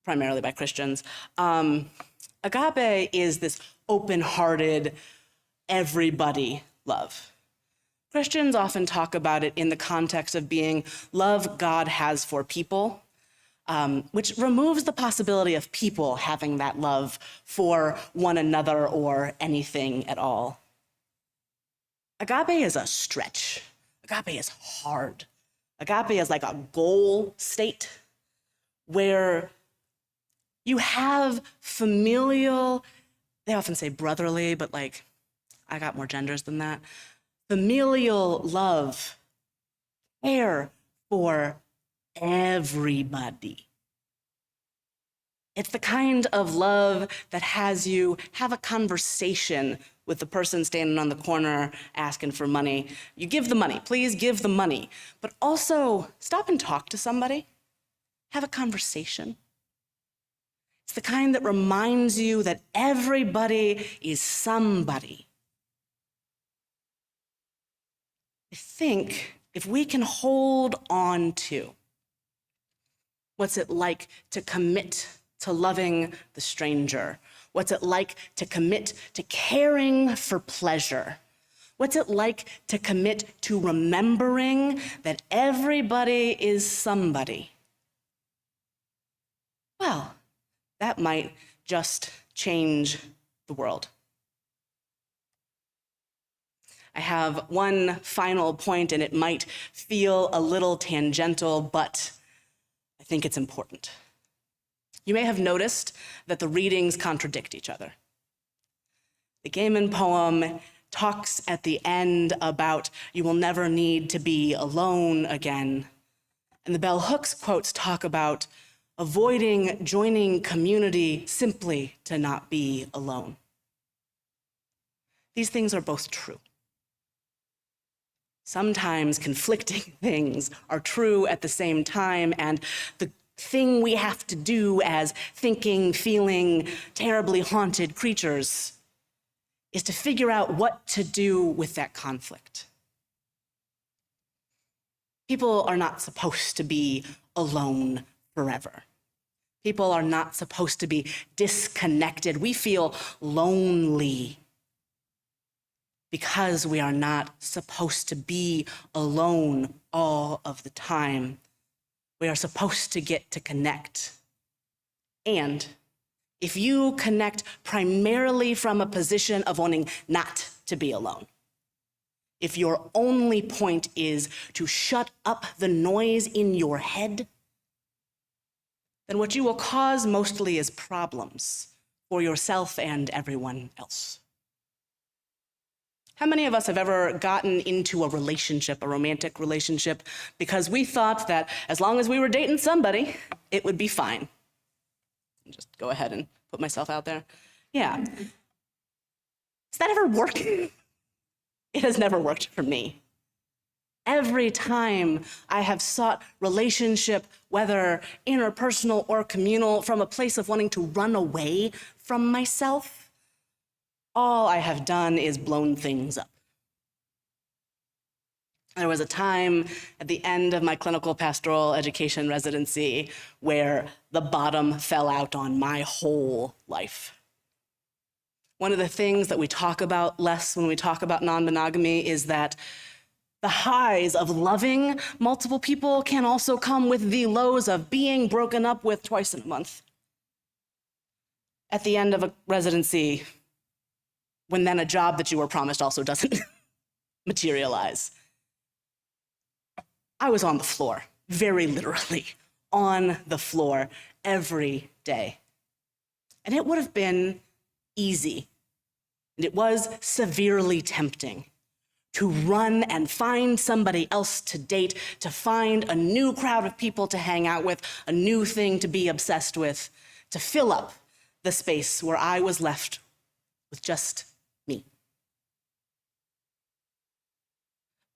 primarily by Christians. Agape is this open-hearted, everybody love. Christians often talk about it in the context of being love God has for people, which removes the possibility of people having that love for one another or anything at all. Agape is a stretch. Agape is hard. Agape is like a goal state where you have familial, they often say brotherly, but like, I got more genders than that. Familial love, care for everybody. It's the kind of love that has you have a conversation with the person standing on the corner asking for money. You give the money, please give the money, but also stop and talk to somebody, have a conversation. It's the kind that reminds you that everybody is somebody. I think if we can hold on to what's it like to commit to loving the stranger, what's it like to commit to caring for pleasure, what's it like to commit to remembering that everybody is somebody, well, that might just change the world. I have one final point, and it might feel a little tangential, but I think it's important. You may have noticed that the readings contradict each other. The Gaiman poem talks at the end about you will never need to be alone again. And the bell hooks quotes talk about avoiding joining community simply to not be alone. These things are both true. Sometimes conflicting things are true at the same time, and the thing we have to do as thinking, feeling, terribly haunted creatures is to figure out what to do with that conflict. People are not supposed to be alone forever. People are not supposed to be disconnected. We feel lonely because we are not supposed to be alone all of the time. We are supposed to get to connect. And if you connect primarily from a position of wanting not to be alone, if your only point is to shut up the noise in your head, then what you will cause mostly is problems for yourself and everyone else. How many of us have ever gotten into a relationship, a romantic relationship, because we thought that as long as we were dating somebody, it would be fine? Just go ahead and put myself out there. Yeah. Does that ever work? It has never worked for me. Every time I have sought relationship, whether interpersonal or communal, from a place of wanting to run away from myself, all I have done is blown things up. There was a time at the end of my clinical pastoral education residency where the bottom fell out on my whole life. One of the things that we talk about less when we talk about non-monogamy is that The highs of loving multiple people can also come with the lows of being broken up with twice in a month. At the end of a residency, when then a job that you were promised also doesn't materialize. I was on the floor, very literally, on the floor every day. And it would have been easy, and it was severely tempting to run and find somebody else to date, to find a new crowd of people to hang out with, a new thing to be obsessed with, to fill up the space where I was left with just me.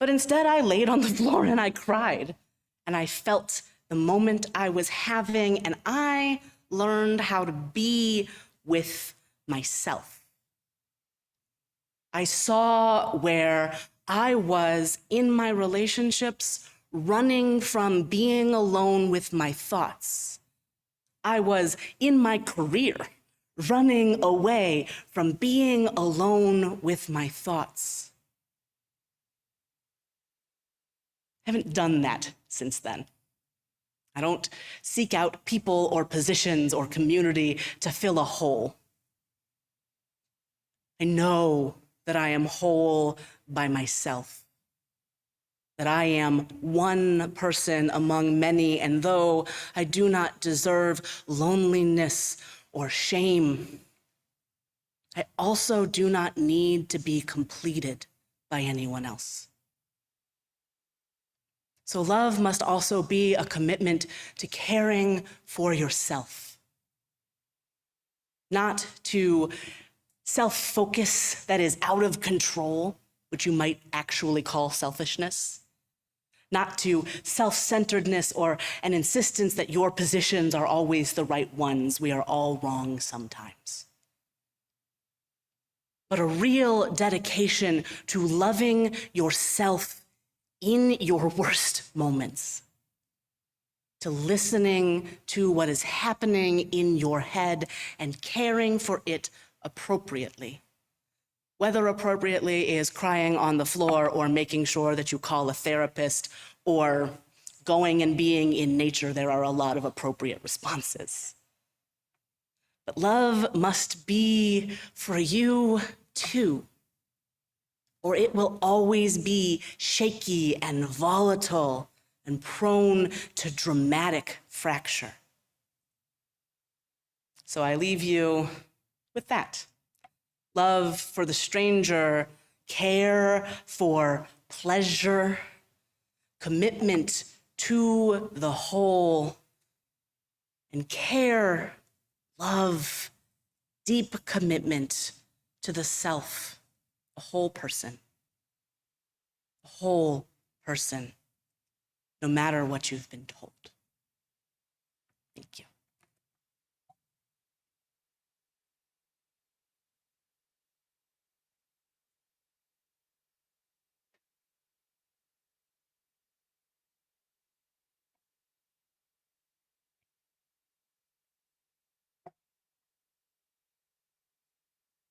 But instead, I laid on the floor and I cried, and I felt the moment I was having, and I learned how to be with myself. I saw where I was in my relationships running from being alone with my thoughts. I was in my career running away from being alone with my thoughts. I haven't done that since then. I don't seek out people or positions or community to fill a hole. I know that I am whole by myself, that I am one person among many, and though I do not deserve loneliness or shame, I also do not need to be completed by anyone else. So love must also be a commitment to caring for yourself, not to self-focus that is out of control, which you might actually call selfishness, not to self-centeredness or an insistence that your positions are always the right ones. We are all wrong sometimes. But a real dedication to loving yourself in your worst moments, to listening to what is happening in your head and caring for it appropriately. Whether appropriately is crying on the floor or making sure that you call a therapist or going and being in nature, there are a lot of appropriate responses. But love must be for you too, or it will always be shaky and volatile and prone to dramatic fracture. So I leave you with that. Love for the stranger, care for pleasure, commitment to the whole, and care, love, deep commitment to the self, a whole person, no matter what you've been told. Thank you.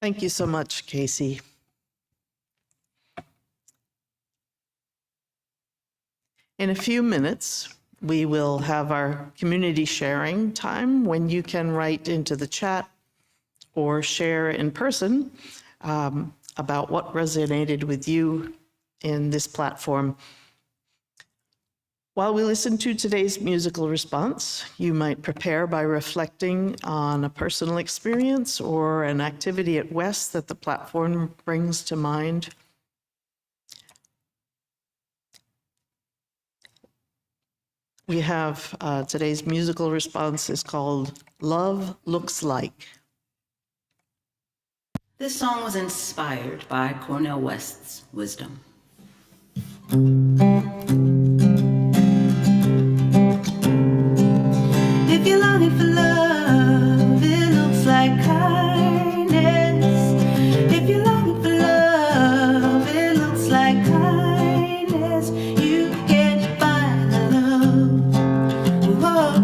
Thank you so much, Casey. In a few minutes, we will have our community sharing time when you can write into the chat or share in person about what resonated with you in this platform. While we listen to today's musical response, you might prepare by reflecting on a personal experience or an activity at West that the platform brings to mind. We have today's musical response is called Love Looks Like. This song was inspired by Cornel West's wisdom. If you're longing for love, it looks like kindness. If you're longing for love, it looks like kindness. You can't find the love. Whoa,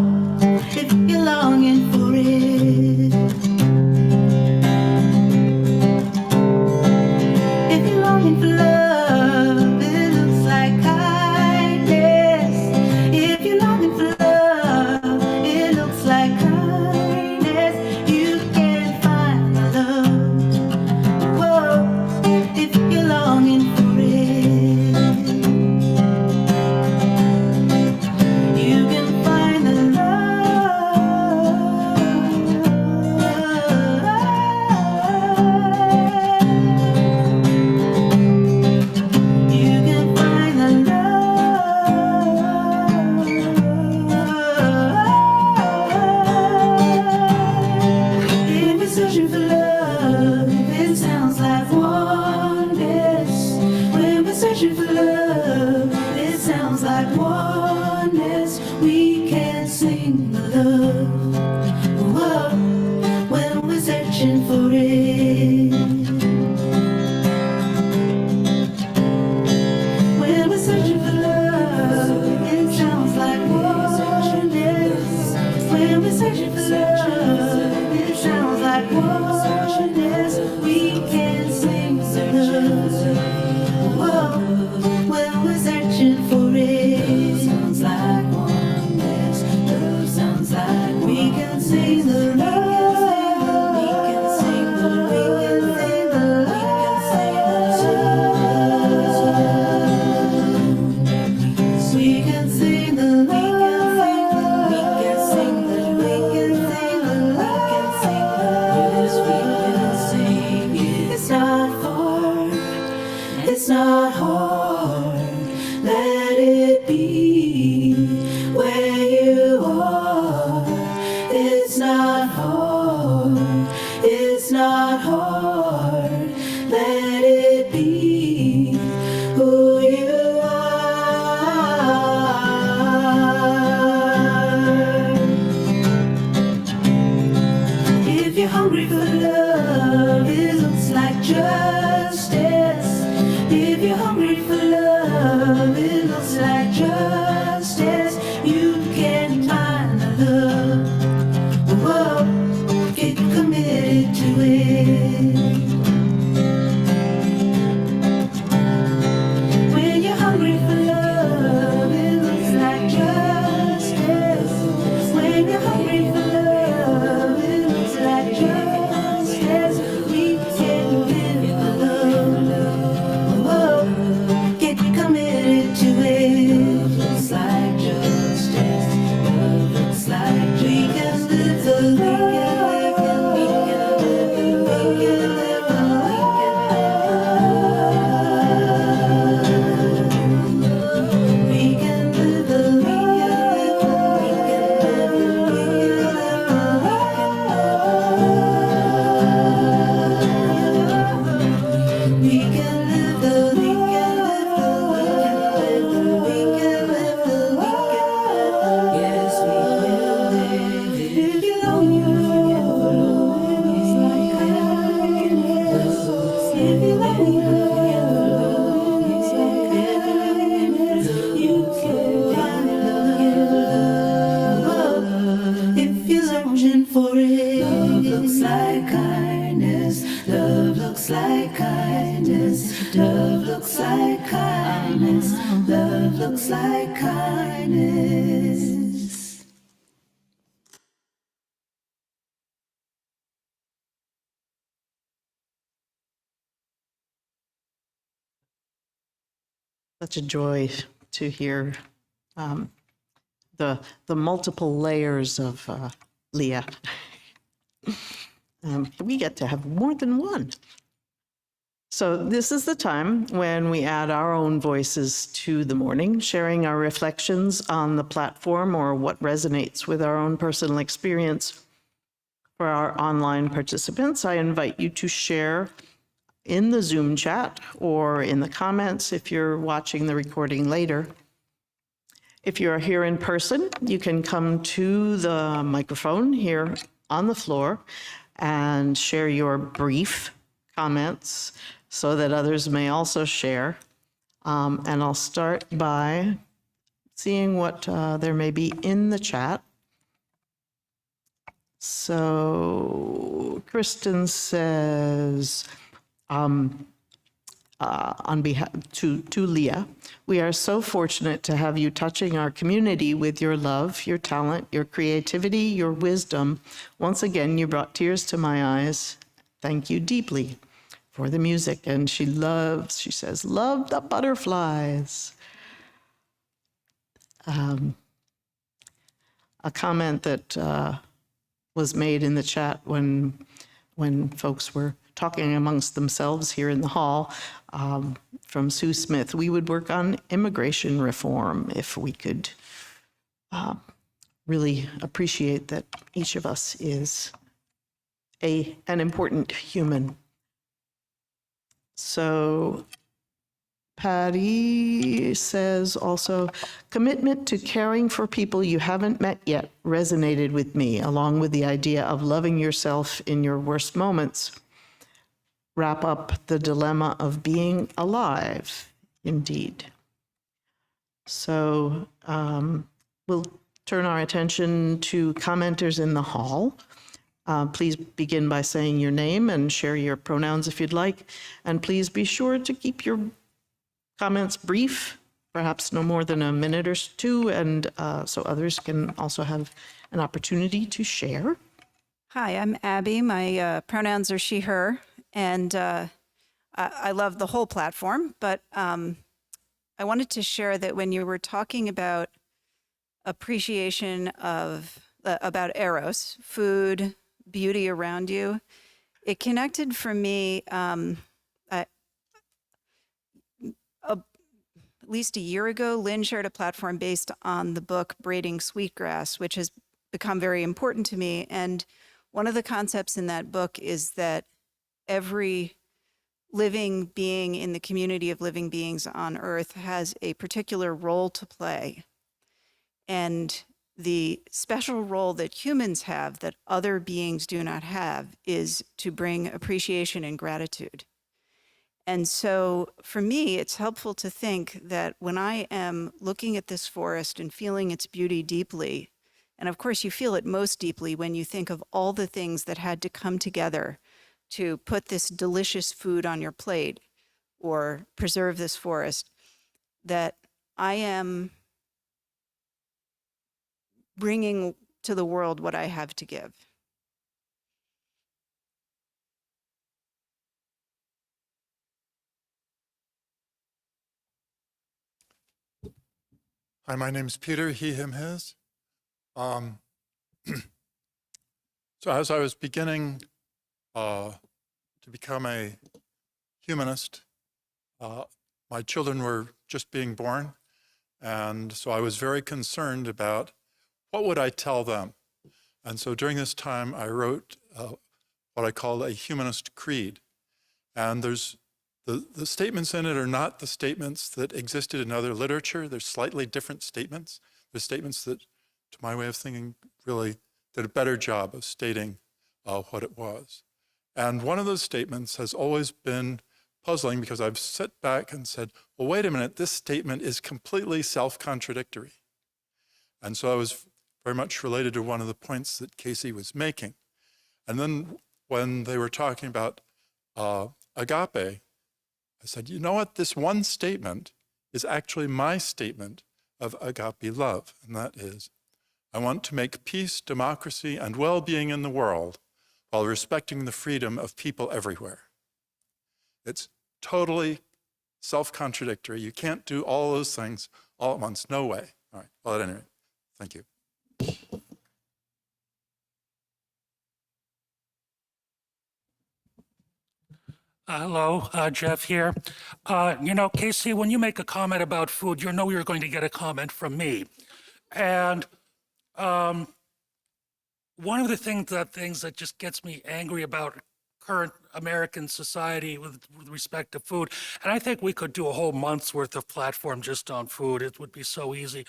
if you're longing for it. If you're longing for love, it looks like searching for love, it sounds like oneness. We can sing the love. Whoa, when we're searching for it. When we're searching for love, it sounds like oneness. When we're searching for love, it sounds like oneness. We can sing the love. Whoa, when we're searching for it, sounds like oneness. Love sounds like we can sing the love. We can sing the love. We can sing the love. We can sing the love. We can sing the. We can sing the. We can sing the. Yes, we can sing it. It's not hard. It's not hard. Let it be where you are. It's not hard. It's not hard. Let it be who you are. If you're hungry for love, it looks like justice. If you're hungry for love, it looks like justice. You can find the love. Whoa, get committed to it. When you're hungry for love, it looks like justice. When you're hungry for love, it looks like justice. We can live the love. Whoa, get committed to it. Looks like justice. Love looks like we can live the love. We can live the. We can live the. We can live the. We can live the. We can live the. We can live the. We can live the. Yes, we will live it. If you know you it's like I can live. If you know it's like I can live. You can find love. If you're searching for it, love looks like kindness. Love looks like kindness. Love looks like kindness. Love looks like kindness. Such a joy to hear the multiple layers of Leah. We get to have more than one. So this is the time when we add our own voices to the morning, sharing our reflections on the platform or what resonates with our own personal experience. For our online participants, I invite you to share in the Zoom chat or in the comments if you're watching the recording later. If you're here in person, you can come to the microphone here on the floor and share your brief comments so that others may also share. And I'll start by seeing what there may be in the chat. So Kristen says, on behalf to Leah, we are so fortunate to have you touching our community with your love, your talent, your creativity, your wisdom. Once again, you brought tears to my eyes. Thank you deeply for the music. And she says, love the butterflies. A comment that was made in the chat when folks were talking amongst themselves here in the hall, from Sue Smith. We would work on immigration reform if we could really appreciate that each of us is an important human. So Patty says also, commitment to caring for people you haven't met yet resonated with me, along with the idea of loving yourself in your worst moments. Wrap up the dilemma of being alive, indeed. So we'll turn our attention to commenters in the hall. Please begin by saying your name and share your pronouns if you'd like. And please be sure to keep your comments brief, perhaps no more than a minute or two, and so others can also have an opportunity to share. Hi, I'm Abby. My pronouns are she, her, and I love the whole platform, but I wanted to share that when you were talking about appreciation of, about Eros, food, beauty around you, it connected for me at least a year ago. Lynn shared a platform based on the book Braiding Sweetgrass, which has become very important to me. And one of the concepts in that book is that every living being in the community of living beings on Earth has a particular role to play. And the special role that humans have that other beings do not have is to bring appreciation and gratitude. And so for me, it's helpful to think that when I am looking at this forest and feeling its beauty deeply, and of course you feel it most deeply when you think of all the things that had to come together to put this delicious food on your plate or preserve this forest, that I am bringing to the world what I have to give. Hi, my name's Peter, he, him, his. So as I was beginning to become a humanist, my children were just being born. And so I was very concerned about what would I tell them. And so during this time, I wrote what I call a humanist creed. And there's the statements in it are not the statements that existed in other literature. There's slightly different statements. There's statements that, to my way of thinking, really did a better job of stating what it was. And one of those statements has always been puzzling because I've sat back and said, well, wait a minute, this statement is completely self-contradictory. And so I was very much related to one of the points that Casey was making. And then when they were talking about agape, I said, you know what, this one statement is actually my statement of agape love, and that is, I want to make peace, democracy, and well-being in the world while respecting the freedom of people everywhere. It's totally self-contradictory. You can't do all those things all at once. No way. All right, well, at any rate, thank you. Hello, Jeff here. You know, Casey, when you make a comment about food, you know you're going to get a comment from me. And one of the things that just gets me angry about current American society with respect to food, and I think we could do a whole month's worth of platform just on food, it would be so easy,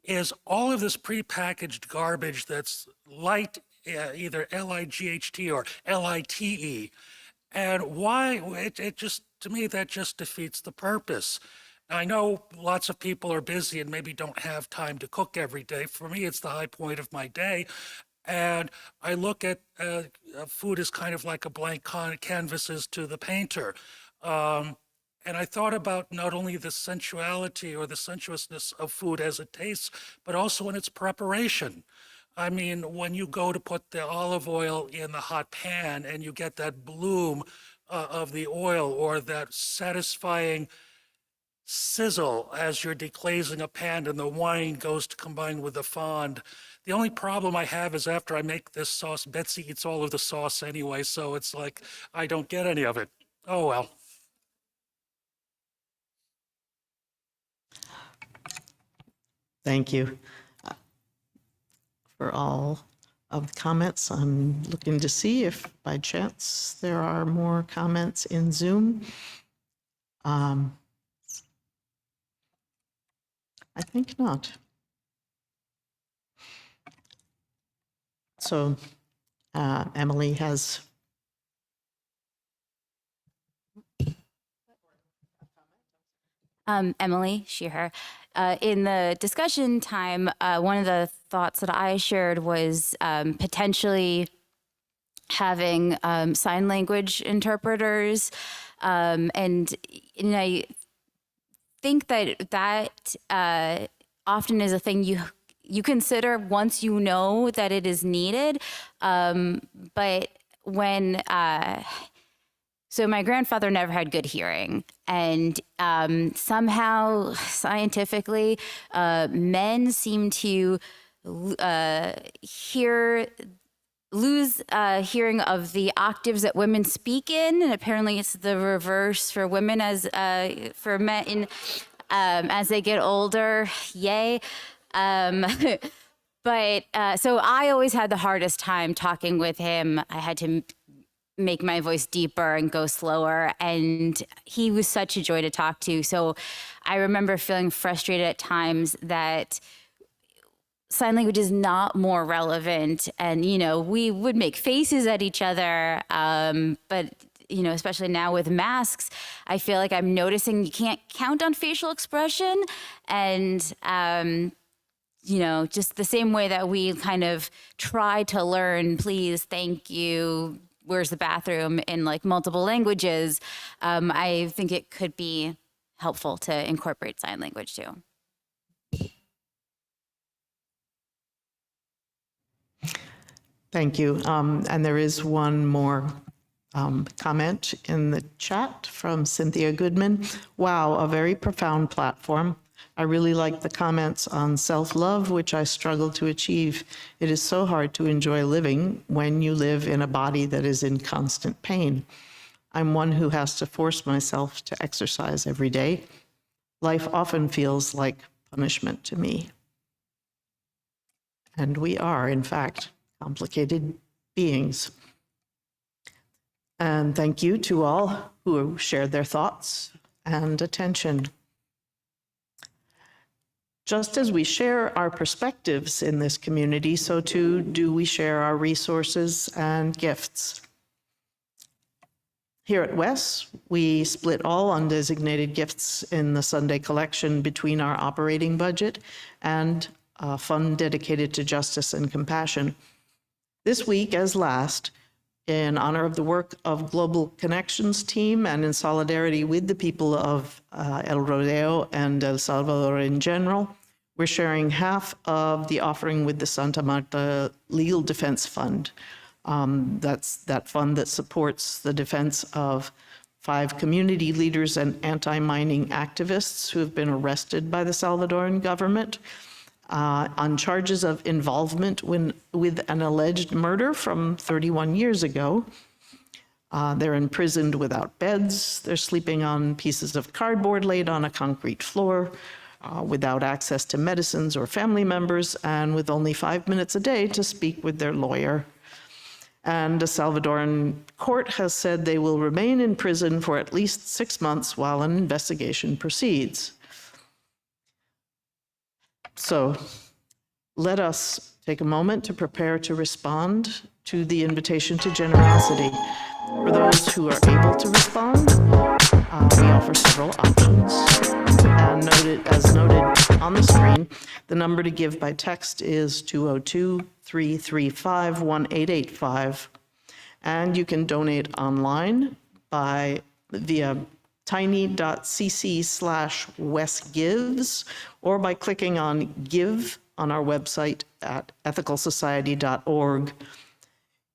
is all of this prepackaged garbage that's light, either L-I-G-H-T or L-I-T-E. And why, it just, to me, that just defeats the purpose. I know lots of people are busy and maybe don't have time to cook every day. For me, it's the high point of my day. And I look at food as kind of like a blank canvas is to the painter. And I thought about not only the sensuality or the sensuousness of food as it tastes, but also in its preparation. I mean, when you go to put the olive oil in the hot pan and you get that bloom of the oil or that satisfying sizzle as you're deglazing a pan and the wine goes to combine with the fond. The only problem I have is after I make this sauce, Betsy eats all of the sauce anyway, so it's like I don't get any of it. Oh, well. Thank you for all of the comments. I'm looking to see if by chance there are more comments in Zoom. I think not. So Emily has. Emily Shear. In the discussion time, one of the thoughts that I shared was potentially having sign language interpreters. And I think that often is a thing you consider once you know that it is needed. But when so my grandfather never had good hearing, and somehow scientifically, men seem to lose hearing of the octaves that women speak in, and apparently it's the reverse for women as for men as they get older. Yay. But so I always had the hardest time talking with him. I had to make my voice deeper and go slower, and he was such a joy to talk to. So I remember feeling frustrated at times that sign language is not more relevant, and we would make faces at each other, but especially now with masks, I feel like I'm noticing you can't count on facial expression, and just the same way that we kind of try to learn please, thank you, where's the bathroom in like multiple languages, I think it could be helpful to incorporate sign language too. Thank you. And there is one more comment in the chat from Cynthia Goodman. Wow, a very profound platform. I really like the comments on self-love, which I struggle to achieve. It is so hard to enjoy living when you live in a body that is in constant pain. I'm one who has to force myself to exercise every day. Life often feels like punishment to me. And we are, in fact, complicated beings. And thank you to all who shared their thoughts and attention. Just as we share our perspectives in this community, so too do we share our resources and gifts. Here at WES, we split all undesignated gifts in the Sunday collection between our operating budget and a fund dedicated to justice and compassion. This week, as last, in honor of the work of Global Connections team and in solidarity with the people of El Rodeo and El Salvador in general, we're sharing half of the offering with the Santa Marta Legal Defense Fund. That's that fund that supports the defense of 5 community leaders and anti-mining activists who have been arrested by the Salvadoran government on charges of involvement with an alleged murder from 31 years ago. They're imprisoned without beds. They're sleeping on pieces of cardboard laid on a concrete floor, without access to medicines or family members, and with only 5 minutes a day to speak with their lawyer. And a Salvadoran court has said they will remain in prison for at least 6 months while an investigation proceeds. So let us take a moment to prepare to respond to the invitation to generosity. For those who are able to respond, we offer several options. And as noted on the screen, the number to give by text is 202-335-1885. And you can donate online via tiny.cc/wesgives or by clicking on Give on our website at ethicalsociety.org.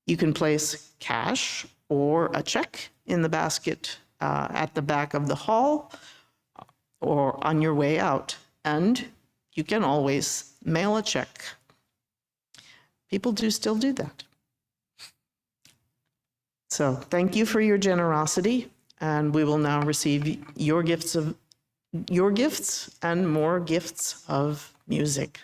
You can place cash or a check in the basket at the back of the hall or on your way out. And you can always mail a check. People do still do that. So thank you for your generosity, and we will now receive your gifts and more gifts of music.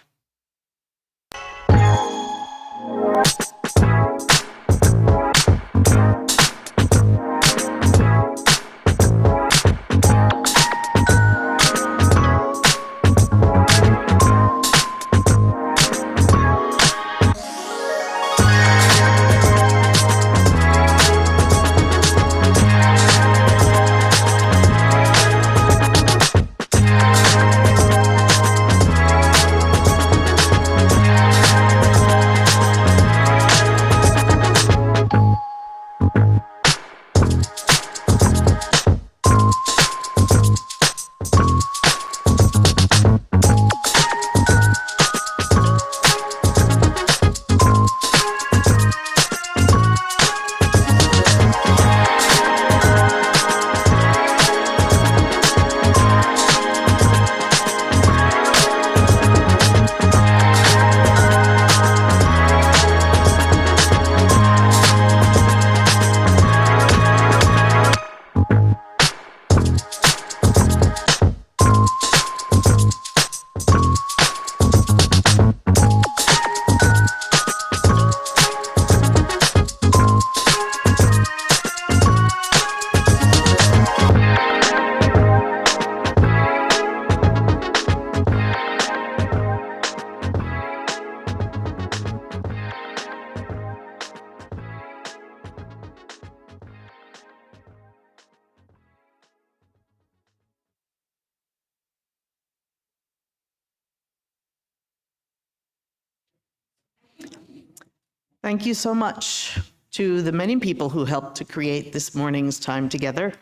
Thank you so much to the many people who helped to create this morning's time together.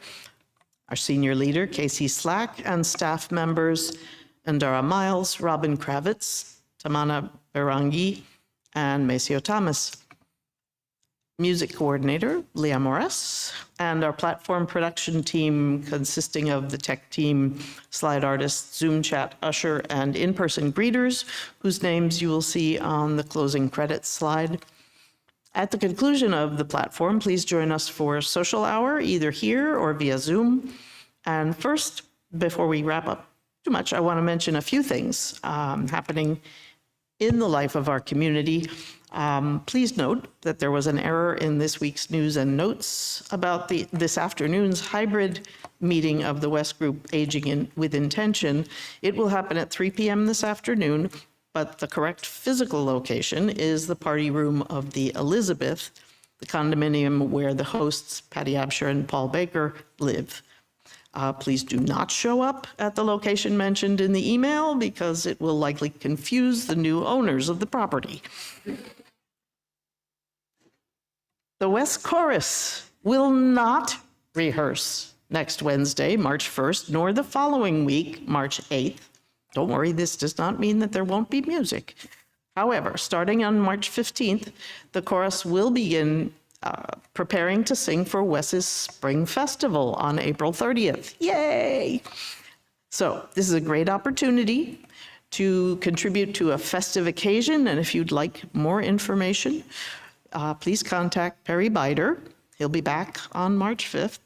Our senior leader, Casey Slack, and staff members, Andara Miles, Robin Kravitz, Tamana Berangi, and Maceo Thomas. Music coordinator, Leah Morris, and our platform production team consisting of the tech team, slide artists, Zoom chat, usher, and in-person greeters, whose names you will see on the closing credits slide. At the conclusion of the platform, please join us for social hour, either here or via Zoom. And first, before we wrap up too much, I want to mention a few things happening in the life of our community. Please note that there was an error in this week's news and notes about this afternoon's hybrid meeting of the West Group Aging with Intention. It will happen at 3 p.m. this afternoon, but the correct physical location is the party room of the Elizabeth, the condominium where the hosts, Patty Absher and Paul Baker, live. Please do not show up at the location mentioned in the email because it will likely confuse the new owners of the property. The West Chorus will not rehearse next Wednesday, March 1st, nor the following week, March 8th. Don't worry, this does not mean that there won't be music. However, starting on March 15th, the chorus will begin preparing to sing for Wes's Spring Festival on April 30th. Yay! So this is a great opportunity to contribute to a festive occasion, and if you'd like more information, please contact Perry Bider. He'll be back on March 5th,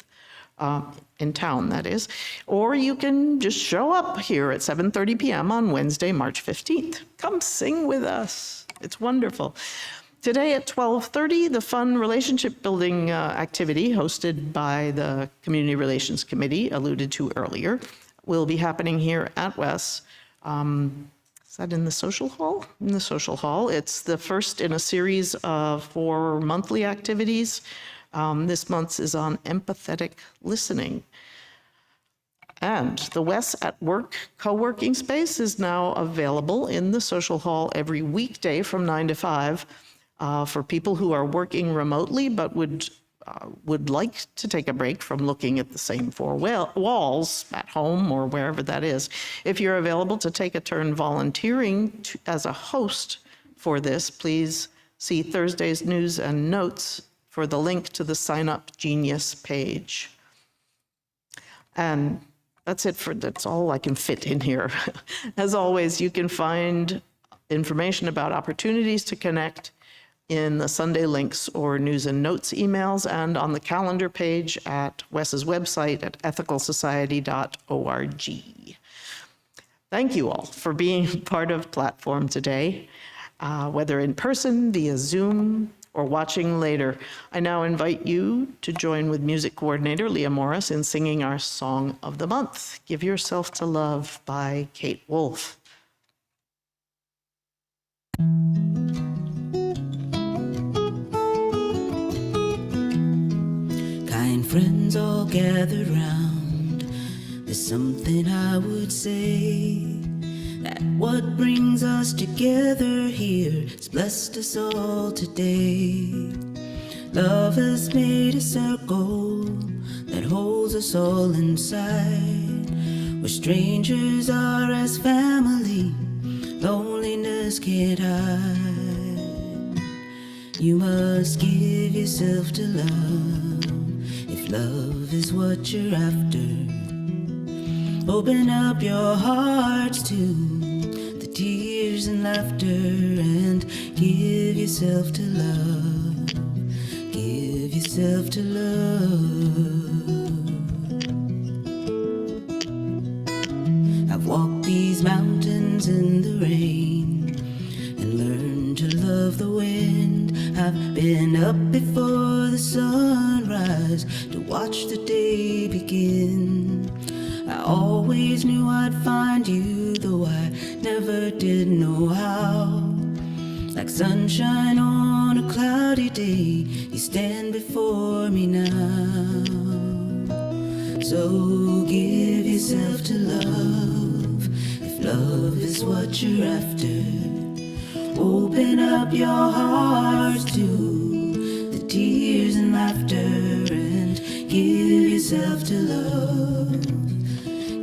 in town, that is. Or you can just show up here at 7:30 p.m. on Wednesday, March 15th. Come sing with us. It's wonderful. Today at 12:30, the fun relationship building activity hosted by the Community Relations Committee, alluded to earlier, will be happening here at Wes. Is that in the social hall? In the social hall. It's the first in a series of 4 monthly activities. This month's is on empathetic listening. And the Wes at Work co-working space is now available in the social hall every weekday from 9 to 5 for people who are working remotely but would like to take a break from looking at the same 4 walls at home or wherever that is. If you're available to take a turn volunteering as a host for this, please see Thursday's news and notes for the link to the Sign Up Genius page. And that's all I can fit in here. As always, you can find information about opportunities to connect in the Sunday links or news and notes emails and on the calendar page at Wes's website at ethicalsociety.org. Thank you all for being part of Platform today, whether in person, via Zoom, or watching later. I now invite you to join with music coordinator Leah Morris in singing our Song of the Month, Give Yourself to Love by Kate Wolf. Kind friends all gathered round, there's something I would say, that what brings us together here has blessed us all today. Love has made a circle that holds us all inside, where strangers are as family, loneliness can't hide. You must give yourself to love, if love is what you're after. Open up your hearts to the tears and laughter and give yourself to love. Give yourself to love. I've walked these mountains in the rain and learned to love the wind. I've been up before the sunrise to watch the day begin. I always knew I'd find you, though I never did know how. Like sunshine on a cloudy day, you stand before me now. So give yourself to love, if love is what you're after. Open up your hearts to the tears and laughter and give yourself to love.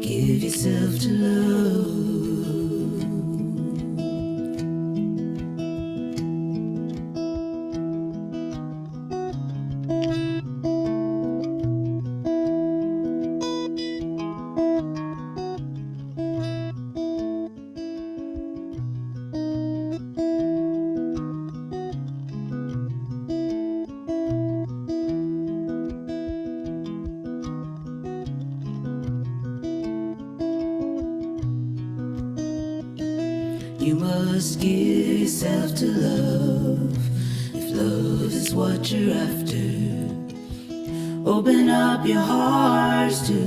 Give yourself to love. You must give yourself to love, if love is what you're after. Open up your hearts to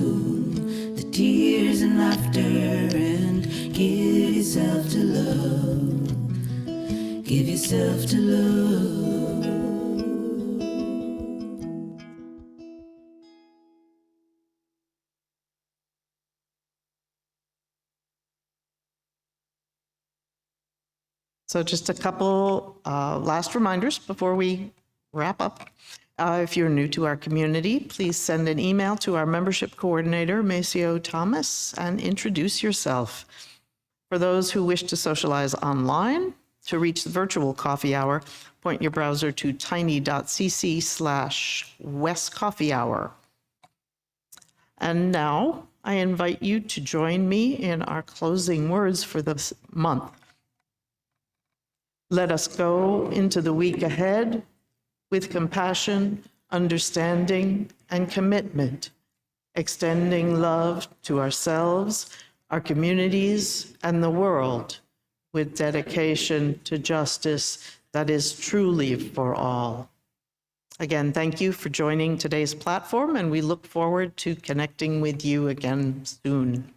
the tears and laughter and give yourself to love. Give yourself to love. So just a couple last reminders before we wrap up. If you're new to our community, please send an email to our membership coordinator, Maceo Thomas, and introduce yourself. For those who wish to socialize online, to reach the virtual coffee hour, point your browser to tiny.cc/westcoffeehour. And now I invite you to join me in our closing words for this month. Let us go into the week ahead with compassion, understanding, and commitment, extending love to ourselves, our communities, and the world, with dedication to justice that is truly for all. Again, thank you for joining today's platform, and we look forward to connecting with you again soon.